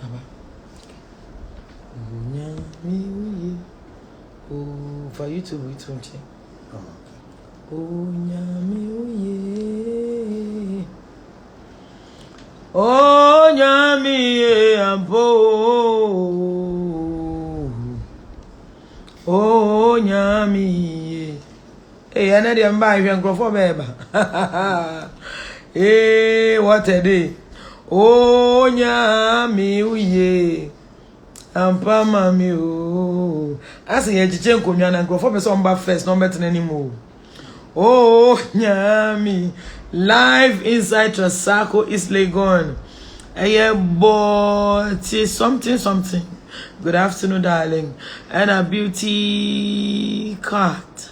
Aba. Oh, for YouTube, it's on check. Oh, nyami, oh, nyami, ampo. Oh, nyami. Hey, another am by you and go for baby. Hey, what a day. Oh, nyami, uye. Ampa mami o. Asa ye chiche nkonwa na nkrofo be so mba first no better anymore. Oh, nyami. Live inside Trasacco is Legon. Aye boy, something. Good afternoon, darling. And a beauty cat.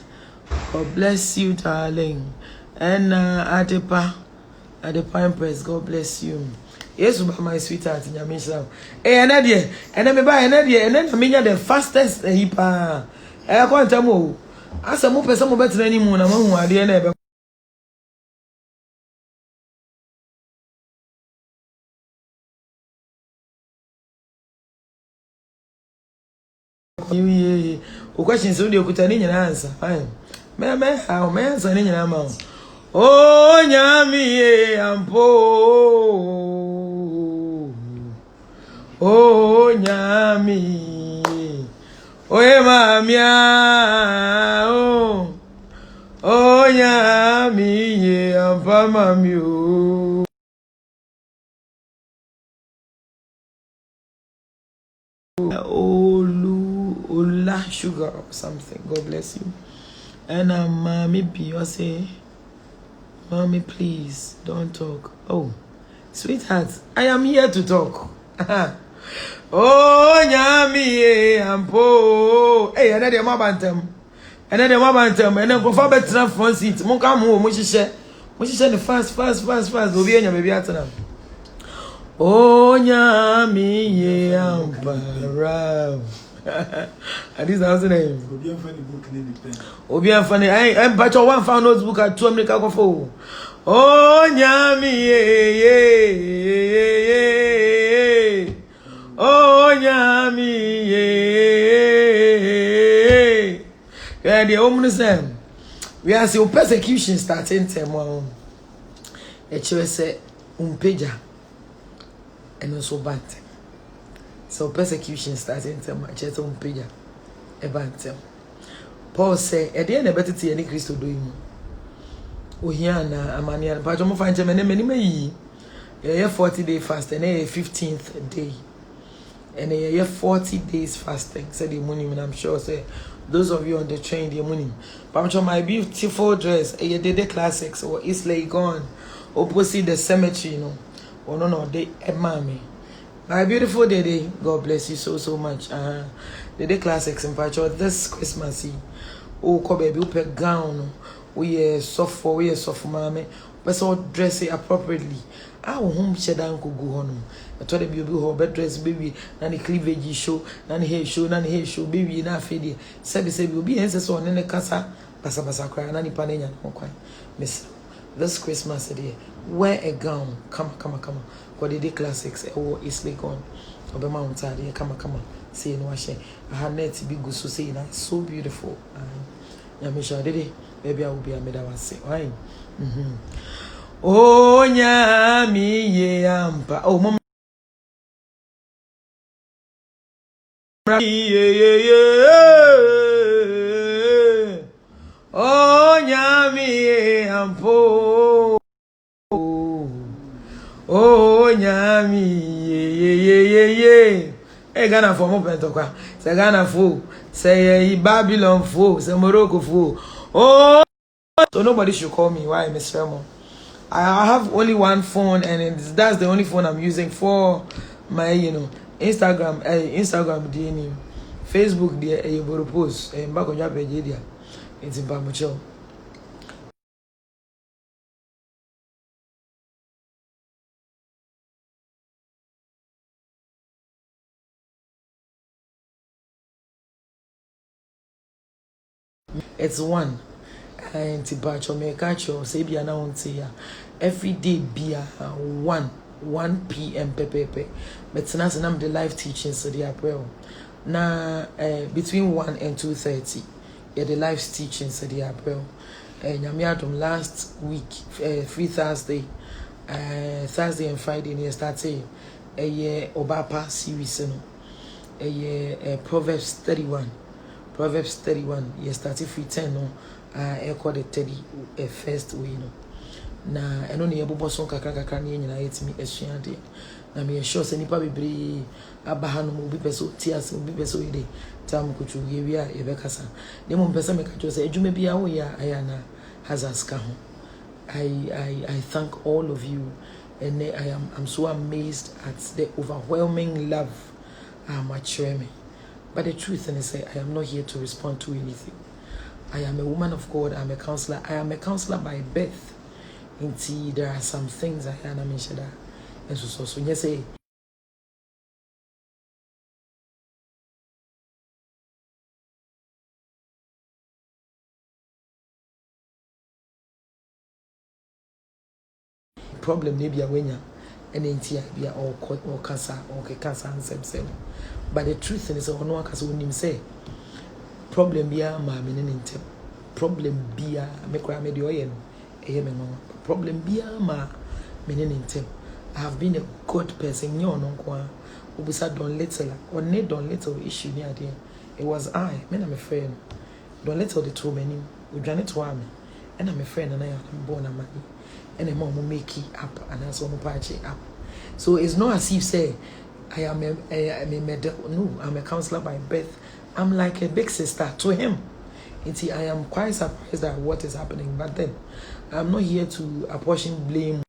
God bless you, darling. And Adepa Empress, God bless you. Yes, my sweetheart, Nyamisha. Eh, and then me buy and then me the fastest hipa. I can't tell you. As a more person better than anyone among who are the neighbor. You questions only could tell you answer. Fine. Me, how may answer any amount. Oh, Nyami, ampo. Oh, nyami. Oye, mamia. Oh, nyami. Ye, ampa, mami. Ola sugar or something. God bless you. And mommy Beyonce. Mommy, please don't talk. Oh, sweetheart, I am here to talk. Oh, nyami, ampo. Hey, and then the mabantem. And then go for better front seat. Monka mo, mushishe the fast. Obi enya baby atana. Oh, nyami, ampara. And this is the name. Obi funny. I but your one found notebook at 2 America go for. Oh, nyami, oh, nyami, yeah, the omniscient. We are seeing persecution starting tomorrow. A church say umpeja and also bad. So persecution starting tomorrow. Church umpeja a bad. Paul say at the end of better to any Christo doing. Oh, here na amania. But I'm find many. Yeah, 40-day fast and a 15th day. And a 40 days fasting. Said the morning, and I'm sure say those of you on the train, the morning. But my beautiful dress, a day classics or East Legon, opposite the cemetery, you know. Oh no, they mommy. My beautiful day, God bless you so much. The day classics in Pacho this Christmas. Oh, come baby, you put gown. We are soft mommy. But so dress it appropriately. Our home shedan could go on. I told the baby her bed dress baby, nanny cleavage show, nanny hair show, baby in our fade. Say will be answers on in the casa, basa cry, nanny panania, Miss. This Christmas day, wear a gown, come. For the day classics, oh, it's like on. Over Mount Tadi, come. Say no washing. I had net to be good so say that so beautiful. Yamisha did it. Maybe I will be a medal say, why? Oh, nyami ye ampa. Oh, mama. Yeah. Oh, nyami ye ampo. Oh, nyami ye. Hey, Ghana for more pentokwa. Say Ghana fo. Say Babylon fo. Say Morocco fo. Oh, so nobody should call me. Why, Miss Remo? I have only one phone, and that's the only phone I'm using for my, Instagram, DNA, Facebook, the post, and back on your page, it's in Pamucho. It's one. And Tibacho me catch you, say be announced here. every day be 1 p.m. pepepe. But tonight I'm the live teaching so the April. Now between 1 and 2:30, yeah, the live teaching so the April. Nyamiadum last week, free Thursday, Thursday and Friday, and started a year Obapa series, a year Proverbs 31. Proverbs 31, you started free 10, no, I called it 30 first way, no. Na eno ne yebobo son kakra ne nyina yetimi asua de na me sure se nipa bebre abaha no obi peso tias obi peso ide tam kuchu yewi a yebekasa ne mo mpesa me ka cho se adwuma bia wo ya ayana hazas ka ho. I thank all of you, and I'm so amazed at the overwhelming love showing me. But the truth is, I am not here to respond to anything. I am a woman of God. I'm a counselor. I am a counselor by birth. Indeed, there are some things I am mentioned, and so yes, say. Problem maybe a winner, and intia be all cancer or cancer and same. But the truth is, no one can him say problem be a mammy in problem be a mecra medioyen, problem be a ma meaning in tem. I have been a good person, you know, who said don't little or need don't little issue near there. It was I, men I'm a friend. Don't little the two many, we done it to me, and I'm a friend, and I am born a money. And the mom will make it up and that's one patch up. So it's not as if say I am no, I'm a counselor by birth. I'm like a big sister to him. And see, I am quite surprised at what is happening. But then I'm not here to apportion blame.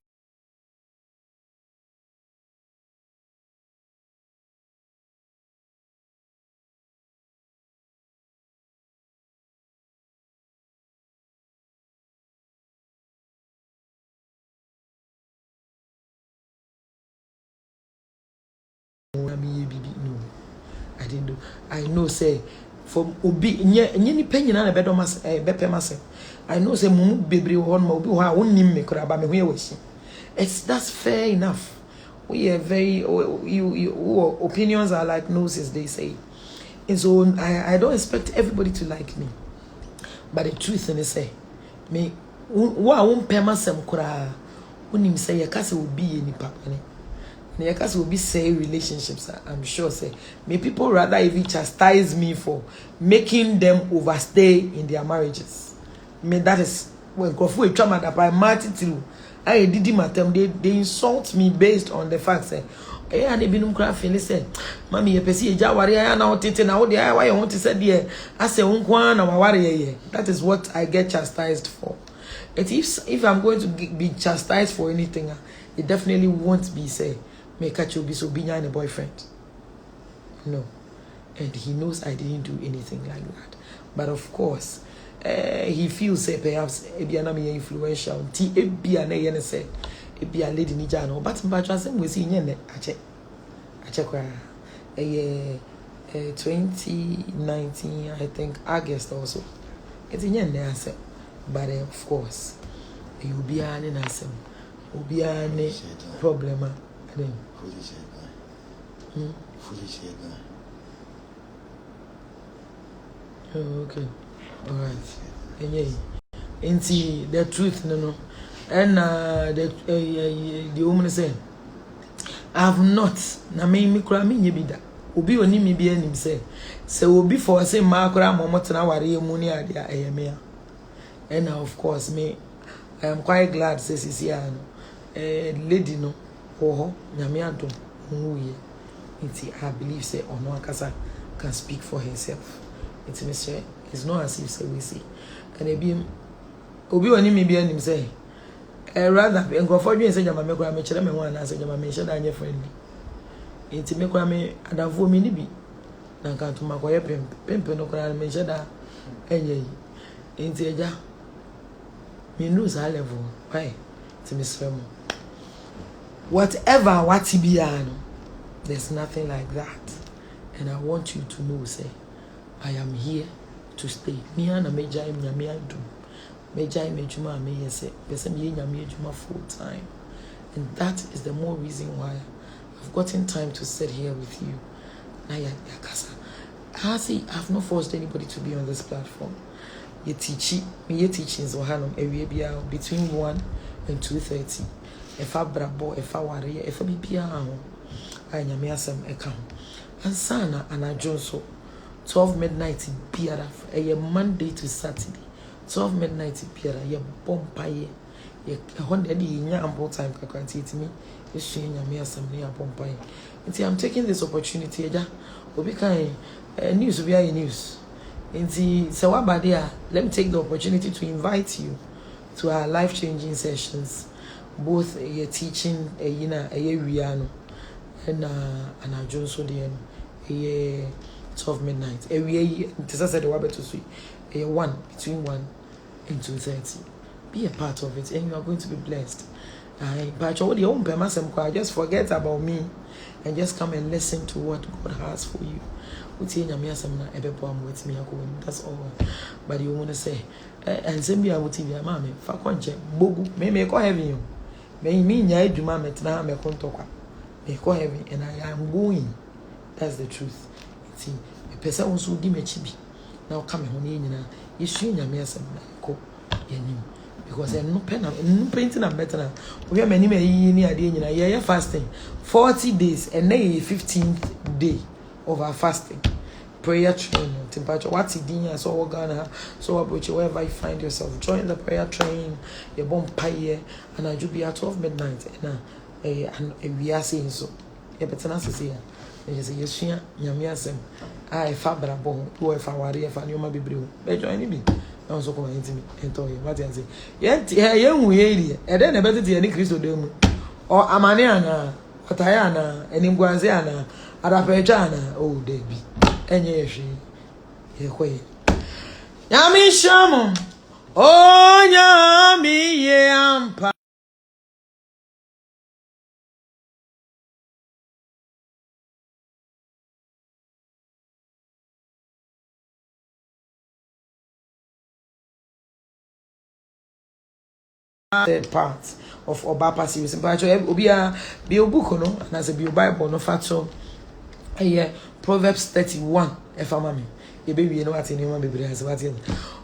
No, I didn't do. I know say for obi nye penny na bedo mas bepe mas. I know say mumu bebre ho ma obi ho a wonnim me kura ba me ho yawashi. That's fair enough. We are very you opinions are like noses, they say. And so I don't expect everybody to like me. But the truth is say me wa won pema sem kura wonim say yakase obi ni papa ni. Because will be say relationships, I'm sure say may people rather even chastise me for making them overstay in their marriages. I mean that is when Kofu trauma that by Martin through I did matter they insult me based on the fact say and they been crying say mommy you pesi eja ware aya na otete na wo dey why you want to say there I say unkwa na ware ye. That is what I get chastised for. If I'm going to be chastised for anything, it definitely won't be say me catch you be so being a boyfriend. No. And he knows I didn't do anything like that. But of course, he feels perhaps Ebiana me influential. T Ebiana yen say Ebia lady ni jano. But same we see yen ache 2019, I think August also. It's yen answer. But of course, you be an answer. Be an problem. Oh, okay. All right. And yeah, see the truth, no. And the woman said, I have not. Na me kura me nye bida. Obi oni me bi anim say. Se obi for say ma kura momot na ware emu ni ade ayeme. And of course me, I am quite glad say sisi ano. Lady no. Oh, nyame adom. I believe say Ono Akasa can speak for himself. It's not as if say we see. And obi oni me bi anim say rather nkofo dwen say jama me kura me kire me ho ana say jama me sheda anye friend ni. Enti me kura me adamfo mi ni bi. Na kan to makoye pempe no kura me sheda enye yi. Enti eja me know that level. Why? It's Mr. Whatever what be there's nothing like that. And I want you to know, say, I am here to stay. Me and a major do. Meja me juma me yese. Pese me nyame juma full time. And that is the more reason why I've gotten time to sit here with you. Naya yakasa. I've not forced anybody to be on this platform. Ye teachings or hanum between 1 and 2:30. If I brabo, if I worry, if I be piano, I am yasam eka. And sana and I jonso 12 midnight biara a Monday to Saturday. 12 midnight biara ye bompaye. Ye honda di nya ample time kakranti itimi. Yesu nyame asam ne bompaye. Nti I'm taking this opportunity eja obi kan news we are news. Nti so what there, let me take the opportunity to invite you to our life-changing sessions, both a teaching a wiano and I Jones Odian a 12 midnight. A we said the wabe to see a 1 between 1 and 2:30. Be a part of it and you are going to be blessed. But your own permasem, just forget about me and just come and listen to what God has for you. That's all. But you want to say, and send me a TV, mammy, Faconche, Bogu, may make heavy. May mean ya do mamma now, me contoka. May call heavy, and I am going. That's the truth. See, a person who give me chibi. Now come home in, you see, your mess and go, because there's no pen and no painting and better. We have many idea fasting 40 days and then 15th day of our fasting. Prayer train, temperature, what's it doing? So Ghana, so approach wherever you find yourself. Join the prayer train, your bomb pie, and I should be at 12 midnight. And we are saying so. Yeah, but now say, yes, yes, Yamiasem. I fabra bon, who if I worry if I knew my baby. But join me. I was so coming and told you what I say. Yet, young we, and then a better than Christo Demo or Amaniana, Atayana, and Imguaziana, Arapejana, oh, Debbie. And yes, ye quay. Yami Shamo, oh, Yami, yampa. Third part of Obapa series. But Obia be a book, no, and as a Bible, no factor. Proverbs 31. If I'm mammy, your baby, you know what in your baby has what in.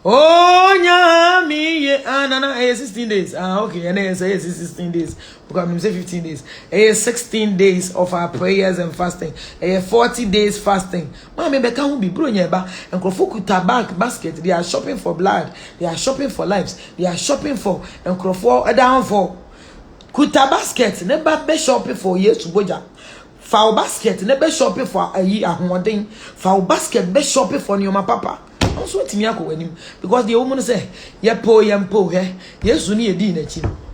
Oh, yummy, Anna, 16 days. Okay, and then say 16 days. Because I'm say 15 days. 16 days of our prayers and fasting. 40 days fasting. Mommy, Becca will be brewing ba and Krofoku tabak basket. They are shopping for blood. They are shopping for lives. They are shopping for and Krofo down for Kuta basket. Never be shopping for years to Boja. Foul basket, never shopping for a year ahoden. Foul basket, be shopping for your papa. I'm so to me because the woman say, "Ya po, he." Yes, you need a dinner.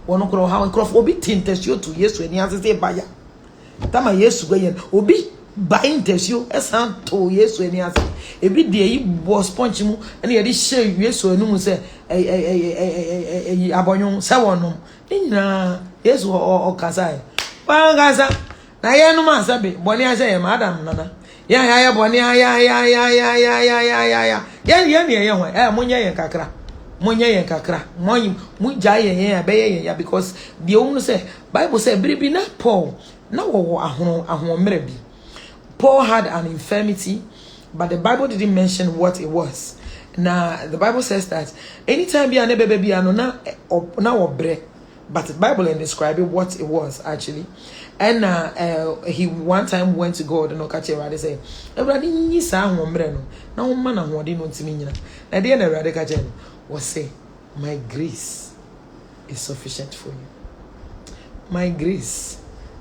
One crow how and croft obi tint you to yes when he has to say buyer. Tama yes, when obi buying test you as to yes when he has a bit day was punch mu and he had share yes when no say a abonyon sawonum. Yes or Kasai. Well, Gaza. Na ye no man sabe boni a say madam nana ya boni ya ye ho munye yen kakra mu ja yen be yen because the woman say Bible say biribi na Paul na wo ahomre bi. Paul had an infirmity, but the Bible didn't mention what it was. Now the Bible says that anytime bi ane bebe bi ano na obre, but the Bible didn't describe what it was actually. And he one time went to God and catch a say, "Everybody ni sa hombre no. Na homma na hode no ntimi nyina. Na de na everybody catch was say, my grace is sufficient for you. My grace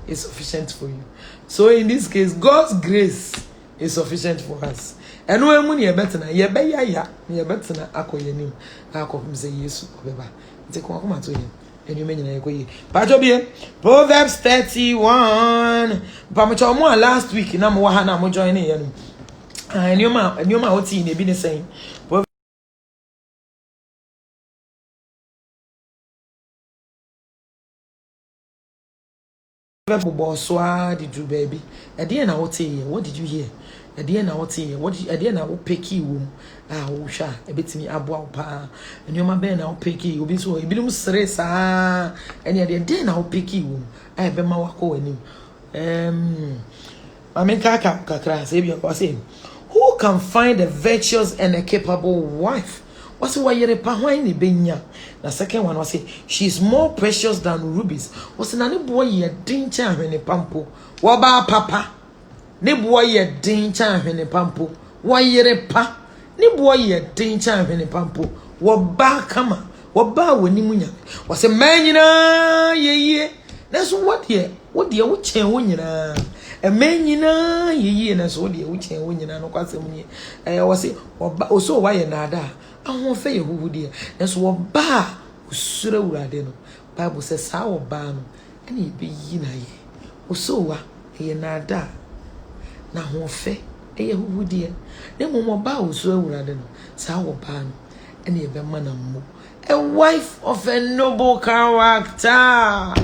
is sufficient for you." So in this case, God's grace is sufficient for us. And when money ye better na ye be ya better na akoyenim. Akokum say Yesu obeba. Nti ko akoma to him. Proverbs 31. Last week, na mo ha na mo join in. And you ma what in be the same. Proverbs bosswa did you baby? At the end, I would say, what did you hear? ɛdeɛ na wote what ɛdeɛ na wo peki wo wo hwa ebetimi aboa pa nneoma bɛn na wo peki obi so ebinom sere saa ɛne ɛdeɛ na wo peki wo bɛma wakɔ anim ameka kakra say bi ko say who can find a virtuous and a capable wife what's why yere pa hwan ni benya na second one was say she's more precious than rubies what's na ne boy ye din cha hwene pampo wo ba papa ne boy ye din cha hwene pampo wo yere pa ne boy ye din cha hwene pampo wo ba kama wo ba woni munya what's manyina ye that's what ye wo chen wo nyina emenyina ye na so wo chen wo nyina no kwasem ni wo say o so wa ye na ada ahun fe yehuhudie nso wo ba usura urade no bible says sa wo ba no ene be yi na ye oso wa ye na da na ho fe yehuhudie ne mo ba usura urade no sa wo ba no ene be mana mo a wife of a noble character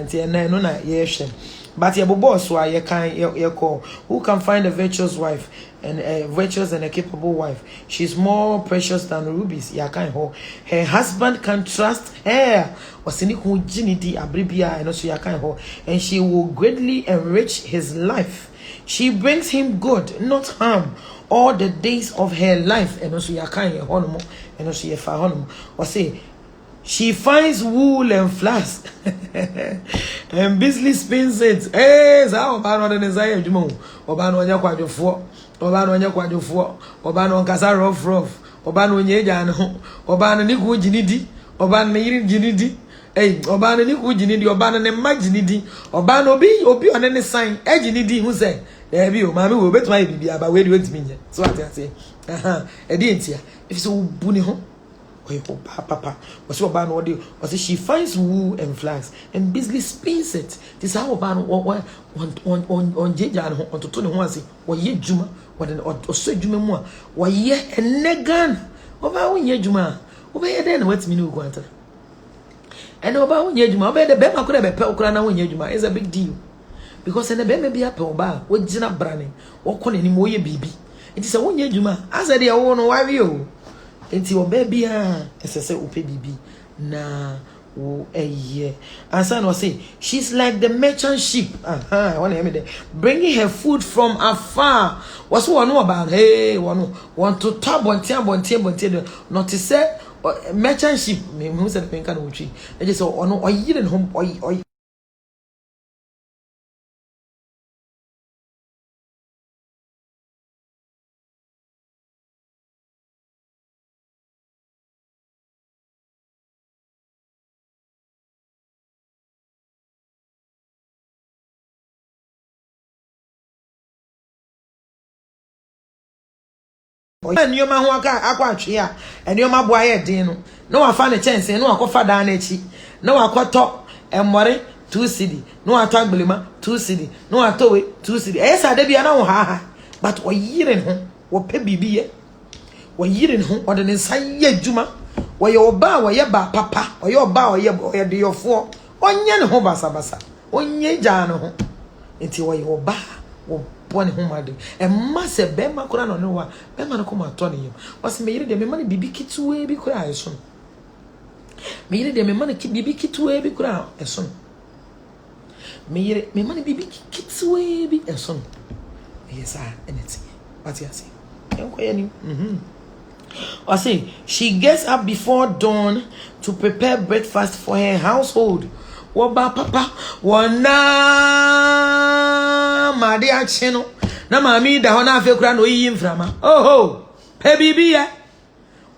tie na no na ye hwe but your boss why you call who can find a virtuous wife and a virtuous and a capable wife. She's more precious than rubies. Her husband can trust her. And she will greatly enrich his life. She brings him good, not harm, all the days of her life. And also she finds wool and flax and busily spins it. Hey, sao ba no de say adwuma o ba no nya kwadwofo oba no nkasa rough oba no nye gya ne ho oba no ni ku ginidi oba no yiri ginidi oba no ni ku ginidi oba no ne ma ginidi oba no obi one ne sign ginidi hu say e bi o ma me wo betuma e bibia ba we di wentimi nye so ati e di entia if so bu ne ho papa was oba no dey was she finds wool and flax and busily spins it this how oba no on jeja no on toto ne ho ase wo ye djuma wo de oso djuma mu a wo ye enegan oba wo ye djuma oba ye den na watimi no kwanta and oba wo ye djuma oba de be makura be pe okura na wo ye djuma is a big deal because and be be ape oba wo gina brane wo kɔ nanim wo ye bibi enti se wo ye djuma asa de wo no wa wi o enti wo baby esese upe bibi na wo answer no say she's like the merchant ship I want to hear me there bringing her food from afar was one about hey one want to top bontia not to say merchant ship me who said pen kan wuchi e just ono oyire ne hom nneoma ho aka akwa atwe a nneoma boa ye den no na wafa ne chense na wakofa dan na echi na wakoto emmore 2 cedi na wato agbelema 2 cedi na wato we 2 cedi esa da bia na wo ha but oyire ho wo pe bibiye oyire ho ode ne nsaye adwuma wo ye oba wo ye ba papa oye oba oye de yofo onye ne ho basabasa onye gya ne ho enti wo ye oba wo one home and masse bema kura no wa bema no kuma to ne yim wase me yire de me mane bibi kitue bi kura eso me yire de me mane bibi kitue bi kura eso me yire me mane bibi kitue bi eso yes anything what you say enko yani wase she gets up before dawn to prepare breakfast for her household woba papa wona made ache no na mami da ho na afi kura no yi mframa oho pe bibia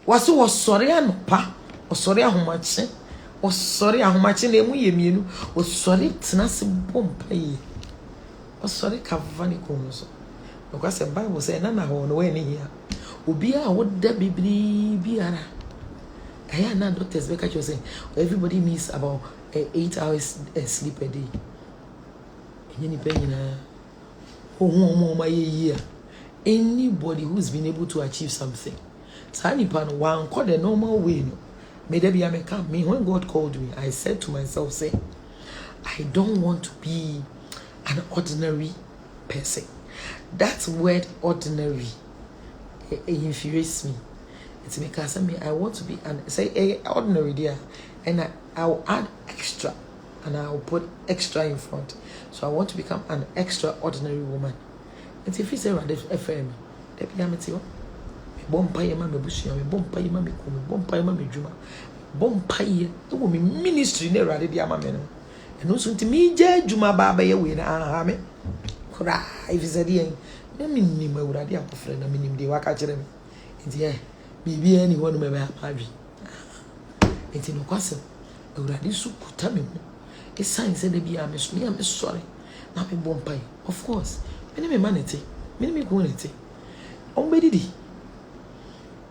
wase wo sori anopa wo sori ahomache na emu ye mienu wo sori tenase bompa yi wo sori kavani ko no so because the bible say na ho no we ni hia obi a wo da bibiri biara aya na doctors be catch you say everybody needs about 8 hours sleep a day. Any anybody who's been able to achieve something. Sanipan one call the normal way. No. May there be a me when God called me, I said to myself, say, I don't want to be an ordinary person. That word ordinary, it infuriates me. It's because I want to be an say ordinary there, and I'll add extra, and I'll put extra in front. So I want to become an extraordinary woman. And if you say rather FM, let me tell you, bompa yema me busia, me bompa yema me kum, bompa yema me juma, bompa ye, it will be ministry ne rather the amameno. And also to me, juma baba ye win, me. Cry if you said, let me name my would idea of friend, I mean, the waka them. And yeah. Bibi anyone may have married. It's in a question. I would have so put me. A sign said, I'm sorry. Not a bomb pie. Of course. Many humanity. Many quantity. On Beddy.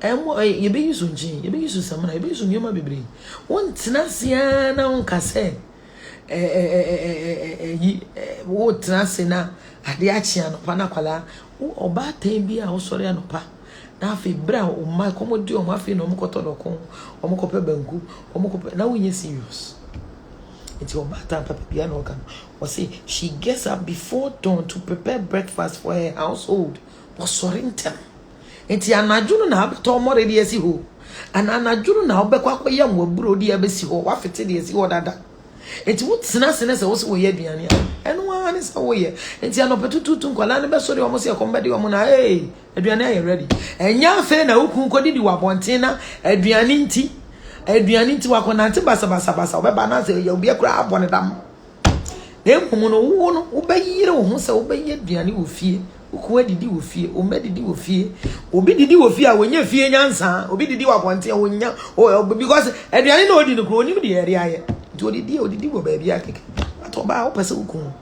And what you be using, you be using someone, I be using your baby. One Tenasiana on Casse. What Tenasina at the action of Panacola, or bad be a sorry and pa. Na afi bra o ma komodi o ma afi no mkoto dokon o mkope banku o mkope na wonye serious enti o bata papa bia na okan o say she gets up before dawn to prepare breakfast for her household o sorinta enti anadwo na abeto mo ready esi ho anadwo na obekwa akoye nwaburo di abesi ho wa fete de esi ho dada enti wo tsena sene se wo se wo ye aduane a eno ani se wo ye enti anopetutu nkwala ne be sori o mo se kombedi o mo na aduane are ready enya fe na ukun kodidi wa bonten na aduane nti wakonante basa obeba na se ye obi akura abone dam na emu no wo no wo bayire wo ho se wo bayi aduane wo fie ukun adidi wo fie o medidi wo fie obi didi wo fie a wonya fie nyansa obi didi wa bonten wonya because aduane na odi no kro onim de area ye odidi wo ba bia keke atoba wo pese ukun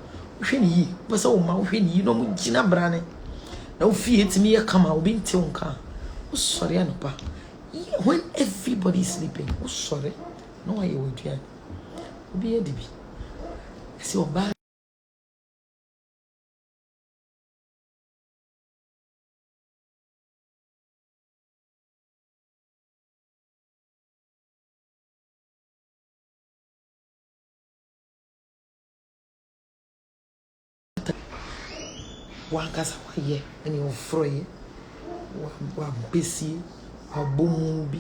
hwe ni yi pese wo ma hwe ni yi no mu gina brane na wo fie timi ye kama obi nte wonka wo sori anopa when everybody is sleeping wo sori no why you do obi ye dibi si oba wankasa waye ani ofroye wa besi wa bomu bi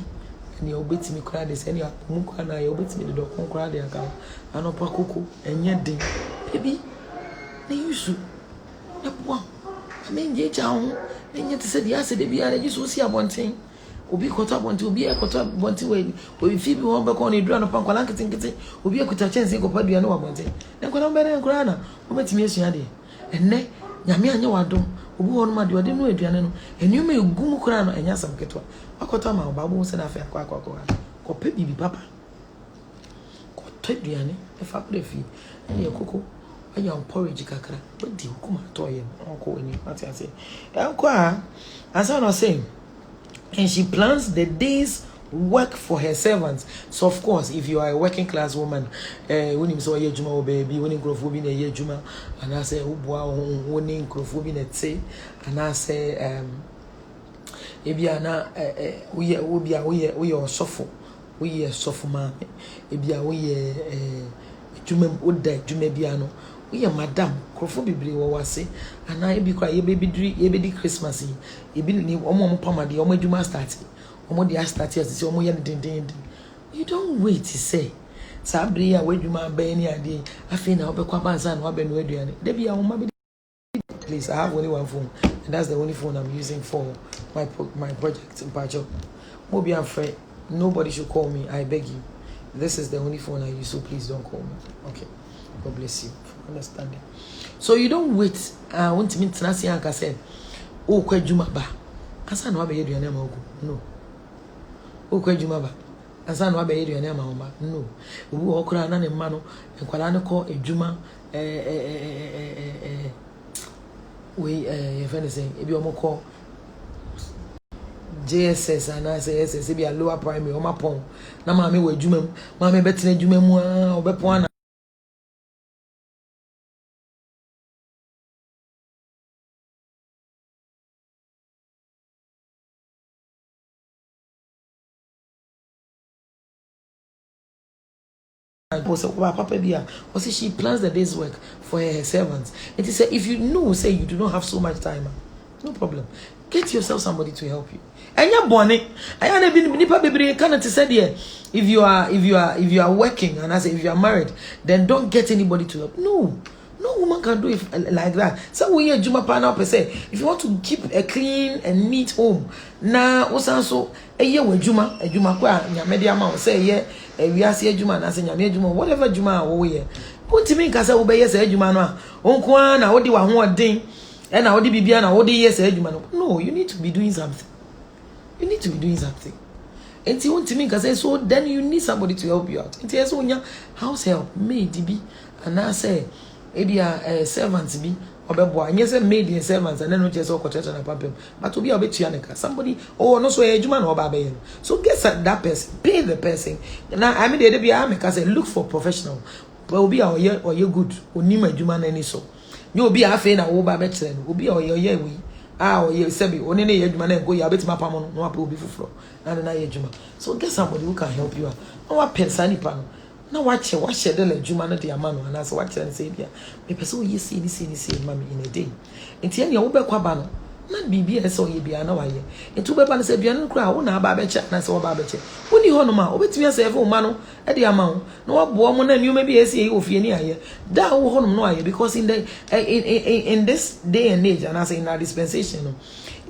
ani obetimi kura de se ani apomu kwa na ye obetimi de dokon kura de aka anopa koko enye den ebi na yusu na bua amenje cha ho enye te se dia se de bia na jisu si abonten obi kota bonti obi ekota bonti we obi fi bi ho be ko na edura no pankwala nkete obi ekuta chense ko padua na wa bonten na kwala mbe na kura na obetimi esua de enne nyame anya wadom obi ho no ma de ode no aduane no enuma egum kura no enya sam ketwa akota ma obabo se na afa akwa ko pe bibi papa ko to aduane e fa kura fi ene ekoko anya porridge kakra odi hukuma to ye onko eni ati ase enko a asa no say and she plans the days work for her servants. So of course, if you are a working class woman, when you say juma o baby, when you grow up in a juma, and I say ubwa when you grow up in a say, and I say ebiana we are suffer, we are suffer man, ebia we juma oda juma biano. We are madam crofo bibiri wo wase ana e bi kwa ye be Christmas ye bi ni omo pama de omo adwuma start omo de start as say omo ye den you don't wait to say sabri ya wadwuma ba ni ade afi na obekwa banza na obe no aduane da bia omo be please I have only one phone and that's the only phone I'm using for my project in Pacho mo be afraid nobody should call me I beg you this is the only phone I use so please don't call me okay God bless you for understanding. So you don't wait. I want to meet Tanasi and say, "Oh, kwejuma ba." Asa no abe yeduane ma ogu. No. Oh, kwejuma ba. Asa no abe yeduane ma omba. No. Obu okura na ne ma no, enkwala ne ko ejuma we your friend is saying, ebi omo ko JSS and I say SS be a lower primary o ma pon. Na ma me we ejuma mu. Ma me betena ejuma mu a obepon Papa Bia, or say she plans the day's work for her servants. And he said, if you know, say you do not have so much time, no problem. Get yourself somebody to help you. And you're born it. I have been nipa baby kind of said here. If you are working, and I say if you are married, then don't get anybody to help. No woman can do it like that. So we are Juma Pana per se. If you want to keep a clean and neat home, now also a year with Juma kwa media man say yeah, we are see Juma and I say Juma, whatever Juma or here. What to me can say obey say Juma no. Onkwa na odi wa ho den. And odi bibia na odi yes Juma no. No, you need to be doing something. You need to be doing something. And you want to me can say so then you need somebody to help you out. And yes onya house help maid be and I say ebia servants be obebo anye say maid and servants and then no just okọ church na papem but obi obetua neka somebody no so ejuma na oba be so get that person, pay the person. Now I mean they be make say look for professional but obi oye good onima ejuma na ni so you obi afa na oba be kire no obi oye we oye sebi oni na ye ejuma na go ya betima pam no no obi fufuro na ye ejuma so get somebody who can help you out no wa pensa ni pa no na wache de la juma no de amano na so wache and say bia me pese we see ni mami in a day enti ene wo be kwaba no na bibia so ye bia na waye enti wo be ba no say bia no kra wo na ba be che na so wo ba be che woni ho no ma obetimi asave wo ma no e de ama wo na wo bo mo na nnioma bi esi ofie ni aye da wo ho no no aye because in the in this day and age and I say in our dispensation no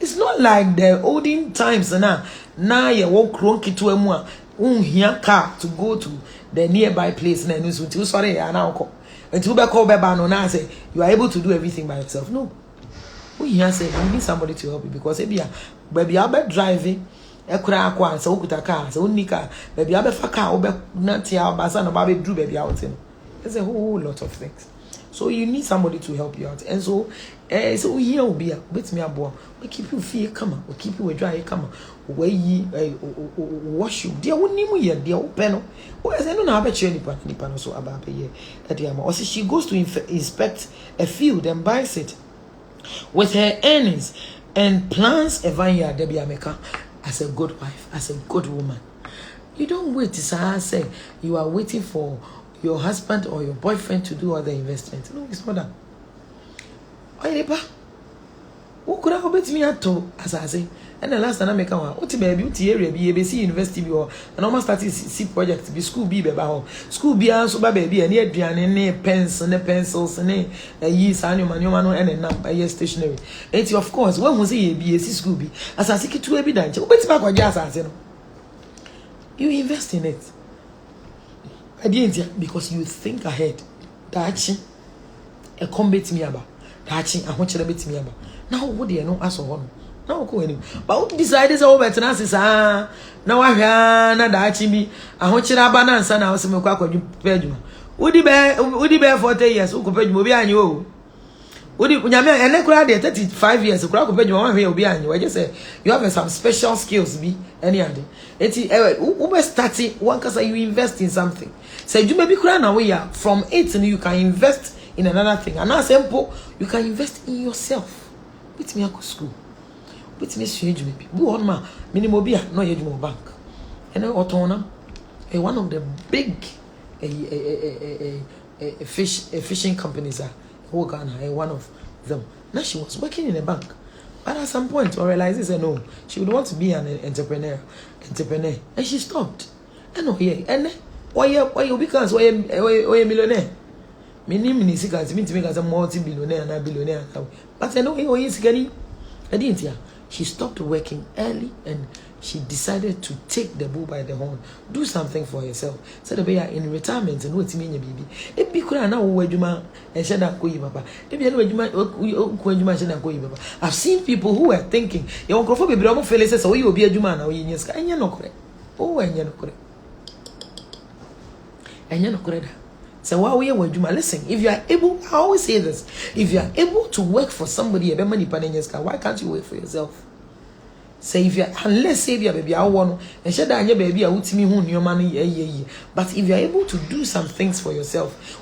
it's not like the olden times na ye wo kron kitu amu a unhia car to go to the nearby place na news until sorry ya na unko until be call be ba no na say you are able to do everything by yourself. No, we here say you need somebody to help you because ebia baby abe driving ekura akwa so ukuta car so unika baby abe fa car obe na tia basa no ba be do baby out no. There's a whole lot of things. So you need somebody to help you out. And so so here will be with me abo. We keep you feel come we keep you dry come we wash you. Dia woni mu ye dia open no. O ese no na abeche nipa no so aba be ye. E dia ma. O say she goes to inspect a field and buys it with her earnings and plants a vineyard there be America as a good wife, as a good woman. You don't wait to say you are waiting for your husband or your boyfriend to do other investments. No, it's not that. Oyepa, who could have bet me at to, as I say, and the last time I make a one, what beauty area be ABC University or and almost started see project be school be about school be also baby and yet and pens and pencils and a year's annual manual and a year stationery. And of course, when was a BSc school be as I seek to evidence, what's back what just as you invest in it. Because you think ahead. Dachi a combat me about. Dachi, I want you to beat me about. Now, what do you know? As one. Now, go anyway. But what decided over to us is now I have Dachi me. I want you to balance and I was a quack you bedroom. Would you bear 40 years? Who compared you behind you? Would you and then 35 years? A crack of bedroom will be behind you. I just say you have some special skills, be any other. It's Uber starting one because you invest in something. So you may be crying away from it and you can invest in another thing. And as simple, you can invest in yourself. With me, I go school. With me, strange maybe. Who on my minimum beer, no, you do bank. And Otona, one of the big fishing companies are Ghana, one of them. Now she was working in a bank. But at some point, I realized no, she would want to be an entrepreneur, and she stopped. And oh yeah, and why you because why a millionaire? Many secrets mean to make as a multi-billionaire and a billionaire. But I know he is getting. I didn't hear. She stopped working early and she decided to take the bull by the horn, do something for herself. So the baby in retirement and what's mean baby. If be could now where you man and shed that koi papa. If you know when you mention that koi papa. I've seen people who are thinking, your uncle for baby almost fell says, oh, you will be a Juma now in your sky, and you're not correct. Oh, and you're not correct. And you're not correct. So why we are Juma? Listen, if you are able, I always say this, if you are able to work for somebody, why can't you work for yourself? say if you unless say baby I want and share that baby I would me who your money but if you're able to do some things for yourself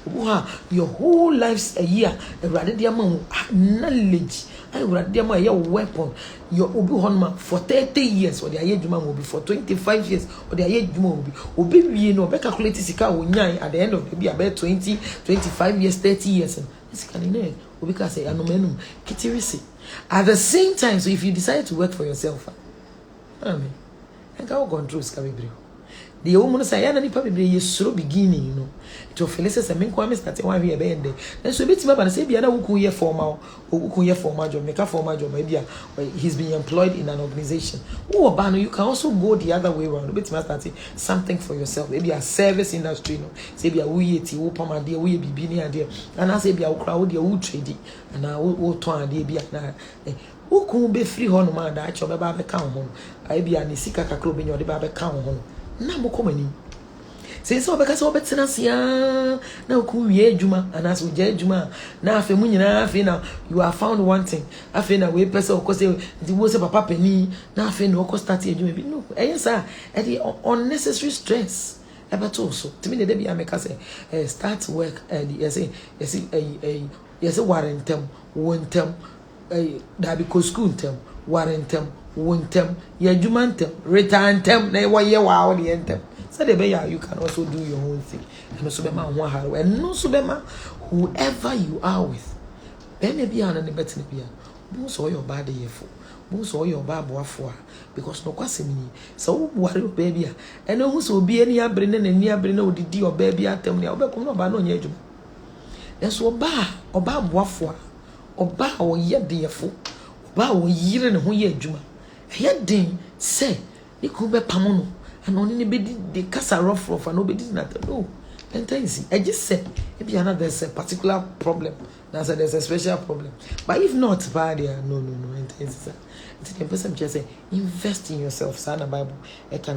your whole life's a year rather dear knowledge I would dear my weapon your obi honma for 30 years or the ayeduma will be for 25 years or the ayeduma will be you know better calculate sika at the end of the year about 20 25 years 30 years and this can you because say anomenum kitirisi at the same time. So if you decide to work for yourself and can control scabibrio the woman say ya na nipa bebre yesuro beginning you know to Felicia say me kwa start one here be ende then so bit me ba say bia na wukun ye formal job make a formal job maybe he's being employed in an organization you can also go the other way around bit me start something for yourself maybe a service industry no say bia wo yeti wo pama de wo ye bibi ni ade and I say bia wo kra wo de wo trade and wo ton ade bia na wukun be free hono ma da acho be ba be kan ho ai bia ni sika kakro be nyo de ba be kan ho na mo komani say so be ka so betina sia na ku wie adwuma anas wo je adwuma na afi mu nyina afi na you are found wanting afi na we person ko say di wo say papa pani na afi na ko start adwuma bi no yes the unnecessary stress ebeto so timi de bia make say start work yes warrantem wontem da bi ko school ntem warrantem wontem ya jumantem retantem na wo ye wa wo de ntem so the bear you can also do your own thing and so be ma ho haro and no so be ma whoever you are with maybe an na betin bia bu so your bad yefo bu so your babo afo because no kwasem ni so wo buare baby a eno hu so obi ani abre na ni abre na odidi oba bia atem ne obekom no ba no nya adwuma eso oba boafo oba wo ye de yefo oba wo yire ne ho ye adwuma den say e ku be pamono and only be the kasa rough and nobody did not no entensi I just said if you know there's a particular problem now so there's a special problem but if not bad no entensi it's the person just say invest in yourself sana bible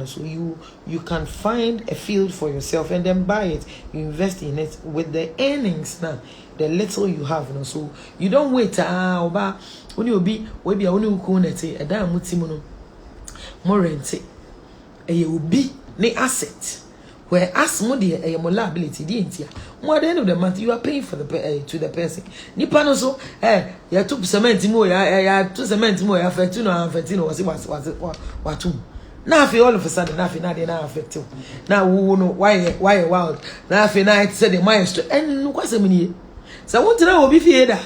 so you can find a field for yourself and then buy it you invest in it with the earnings now the little you have so you don't wait oba oni obi we bia oni uku nete eda amutimu no mo rent obi ne asset where as mo de liability di entia mo at the end of the month you are paying for the to the person nipa no so ya to cement mo ya to cement mo ya affect no watum na afi all of a sudden na afi na dey na affect na wo no why wild na afi na it say the maestro en no kwase me ni so won tira obi fie da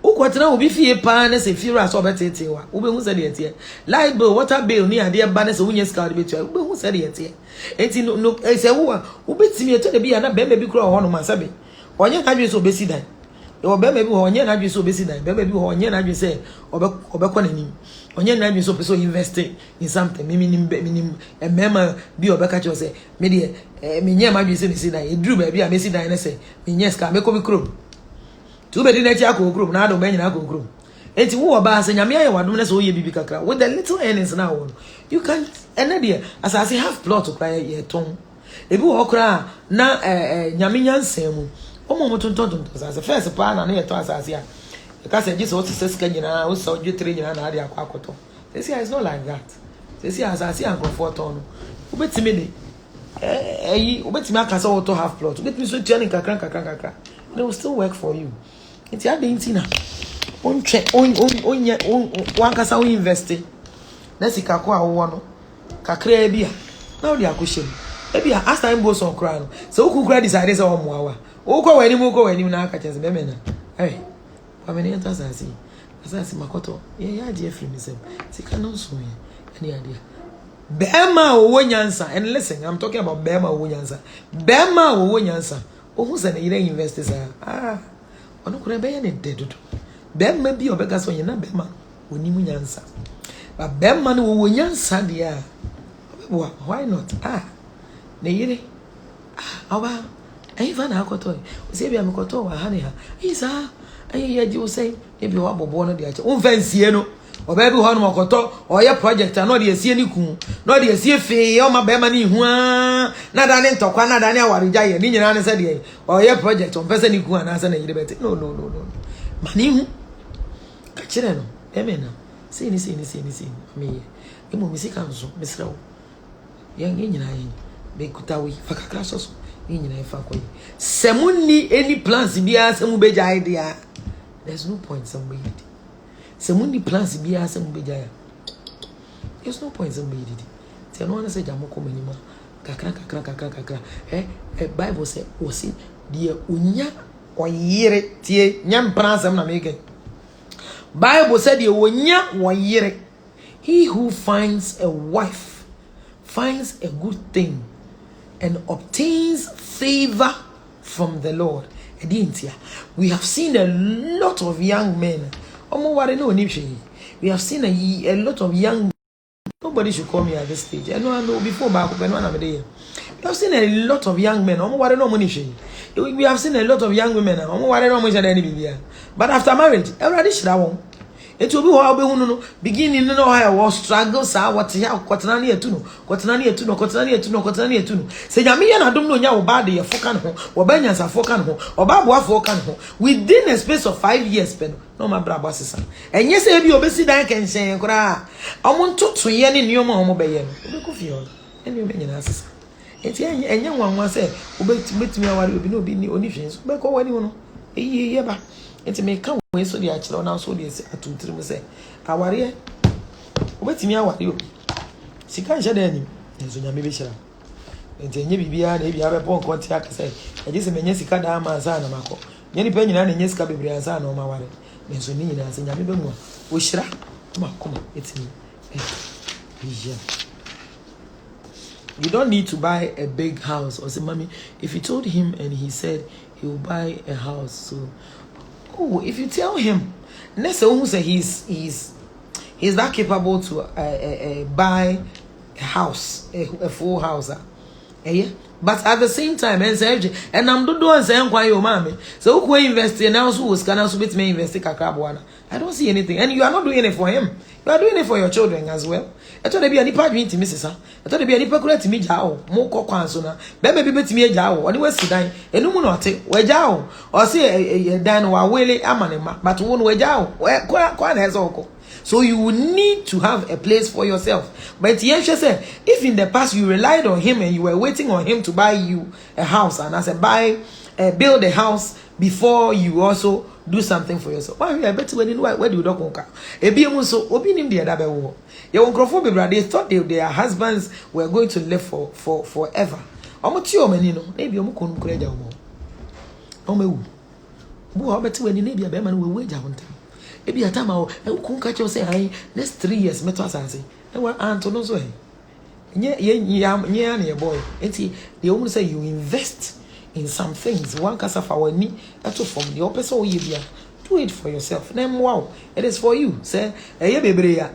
ukwatena obi fie pa na se fie raso obetete wa ubehu se de etie light bill water bill ni ade ba na se wunye ska de betua ubehu se de etie enti no se wo ubetimi eto de bia na be bi kura ho no ma sabe onye ka dwe so obesi dan e wo be bi ho onye na dwe so obesi dan be bi ho onye na dwe se obekọ nanim onye na dwe so pe so invest in something minim emema bi obeka cho se me de me nye ma dwe se mesi dan e duru ba bi a mesi dan na se me nye ska me ko bi kuro tu be di na ti akokro na do me nyina akokro enti wo ba se nyame aye wadom na so ye bibi kakra with the little earnings na wo you can enade as I say half plot to cry ye ton ebi wo kra na nyame nyansem mu omo tonton as first pa na ye to asase a ka se Jesus what says ka nyina wo so dwe 3 nyina na ade akoto this year is not like that this year asase an comfort on wo betime de wo betime akasa wo to half plot wo betime so tiani kakra they will still work for you. It's ya dentina. On kasa invest. Na sika ko awo no. Kakra bia. Na odi akohyem. Ebia as time goes on kra no. So ku kra decide say omo awa. Wo ko wani na aka chese be me na. Kwa me enta sasi. Sasi makoto. Ya ade afiri misem. Sika no so ye. Ani ade. Bema wo nyansa. And listen, I'm talking about bema wo nyansa. Bema wo nyansa. Who said you investors ono kura be ne dedodo bemma bi obega so nyina bemma onimu nyansa ba bemma no wo nyansa de a why not ne yire oba fa na akoto o se bia mekoto wa ha ne ha isa ya ji o se e bi wa bobo no de a che o fansie no oba bi ho no makoto o ye project no de asie ni ku no de asie fe o ma bemma ni hu na da ne ntokwa na da ne awareja ye ni nyina ne se de o ye project on pese ni ku na se na yire bete no mani hu ka kire no emena se ni me emo mi sika nso mesra wo yen nyina yen be kutawi fakakra so nyina fa koyi semunni any plans bia semu beja idea there's no point somebody semunni plans bia semu beja ya there's no point somebody te no na se jamo ko manima kakra Bible say o si de onya oyire tie nyam pransem na meke Bible said de onya oyire he who finds a wife finds a good thing and obtains favor from the Lord. We have seen a lot of young men. We have seen a lot of young men. Nobody should call me at this stage. I know before back when I'm there. We have seen a lot of young men. We have seen a lot of young women. But after marriage, everybody should have one. It will be how be no beginning no how was struggle sa what here kwatena na etu no se nyame ya na dom no nya wo ba de ye foka no wo ba nyansa foka no oba boa foka no within a space of 5 years pen no ma bra bosesa enye se bi obesi dan kenchen kura omo ntoto ye ne nioma omo be ye no obe ko fie ene obe nyina asesa enti enye nwanwa se obetimi aware obi no obi ni onihwen so be ko wani no ye ba enti me ka we so dia kire na so dia atuntiri mu se aware obetimi aware obi sika nje da anim enso nyame be hira enti enye bibia na bibia be pon konti aka se eje se menye sika da ama ansa na mako nye ni pa nyina na enye sika bebre ansa na o ma ware enso ni nyina se nyame be mu o hira makoma etimi vision. You don't need to buy a big house or say, mommy, if you told him and he said he will buy a house, so if you tell him, next who say he's that capable to buy a house, a full house, yeah. But at the same time, and I'm doing saying why your mommy. So who invest in now? Who was gonna submit me invest in Kakabuana? I don't see anything, and you are not doing it for him. You are doing it for your children as well. I thought there be any part to Mrs. I thought there be any part to me jao. More kokwansona. Baby be to me jao. Anyway, sit down. And no more take we jao. Or say a dan wa wele amanema. But one we jao. Kwa has oko. So you will need to have a place for yourself. But Yesha said, if in the past you relied on him and you were waiting on him to buy you a house, and I said build a house before you also do something for yourself. Why I bet when you where do you don't come? So opening the other way. They thought their husbands were going to live for forever. Maybe ebi atama o kunka che say ai next 3 years meto asase e wa anto no so he nye na boy enti the woman say you invest in some things one kasa fa wani eto from the person o ye bia do it for yourself na wow it is for you say eye bebre ya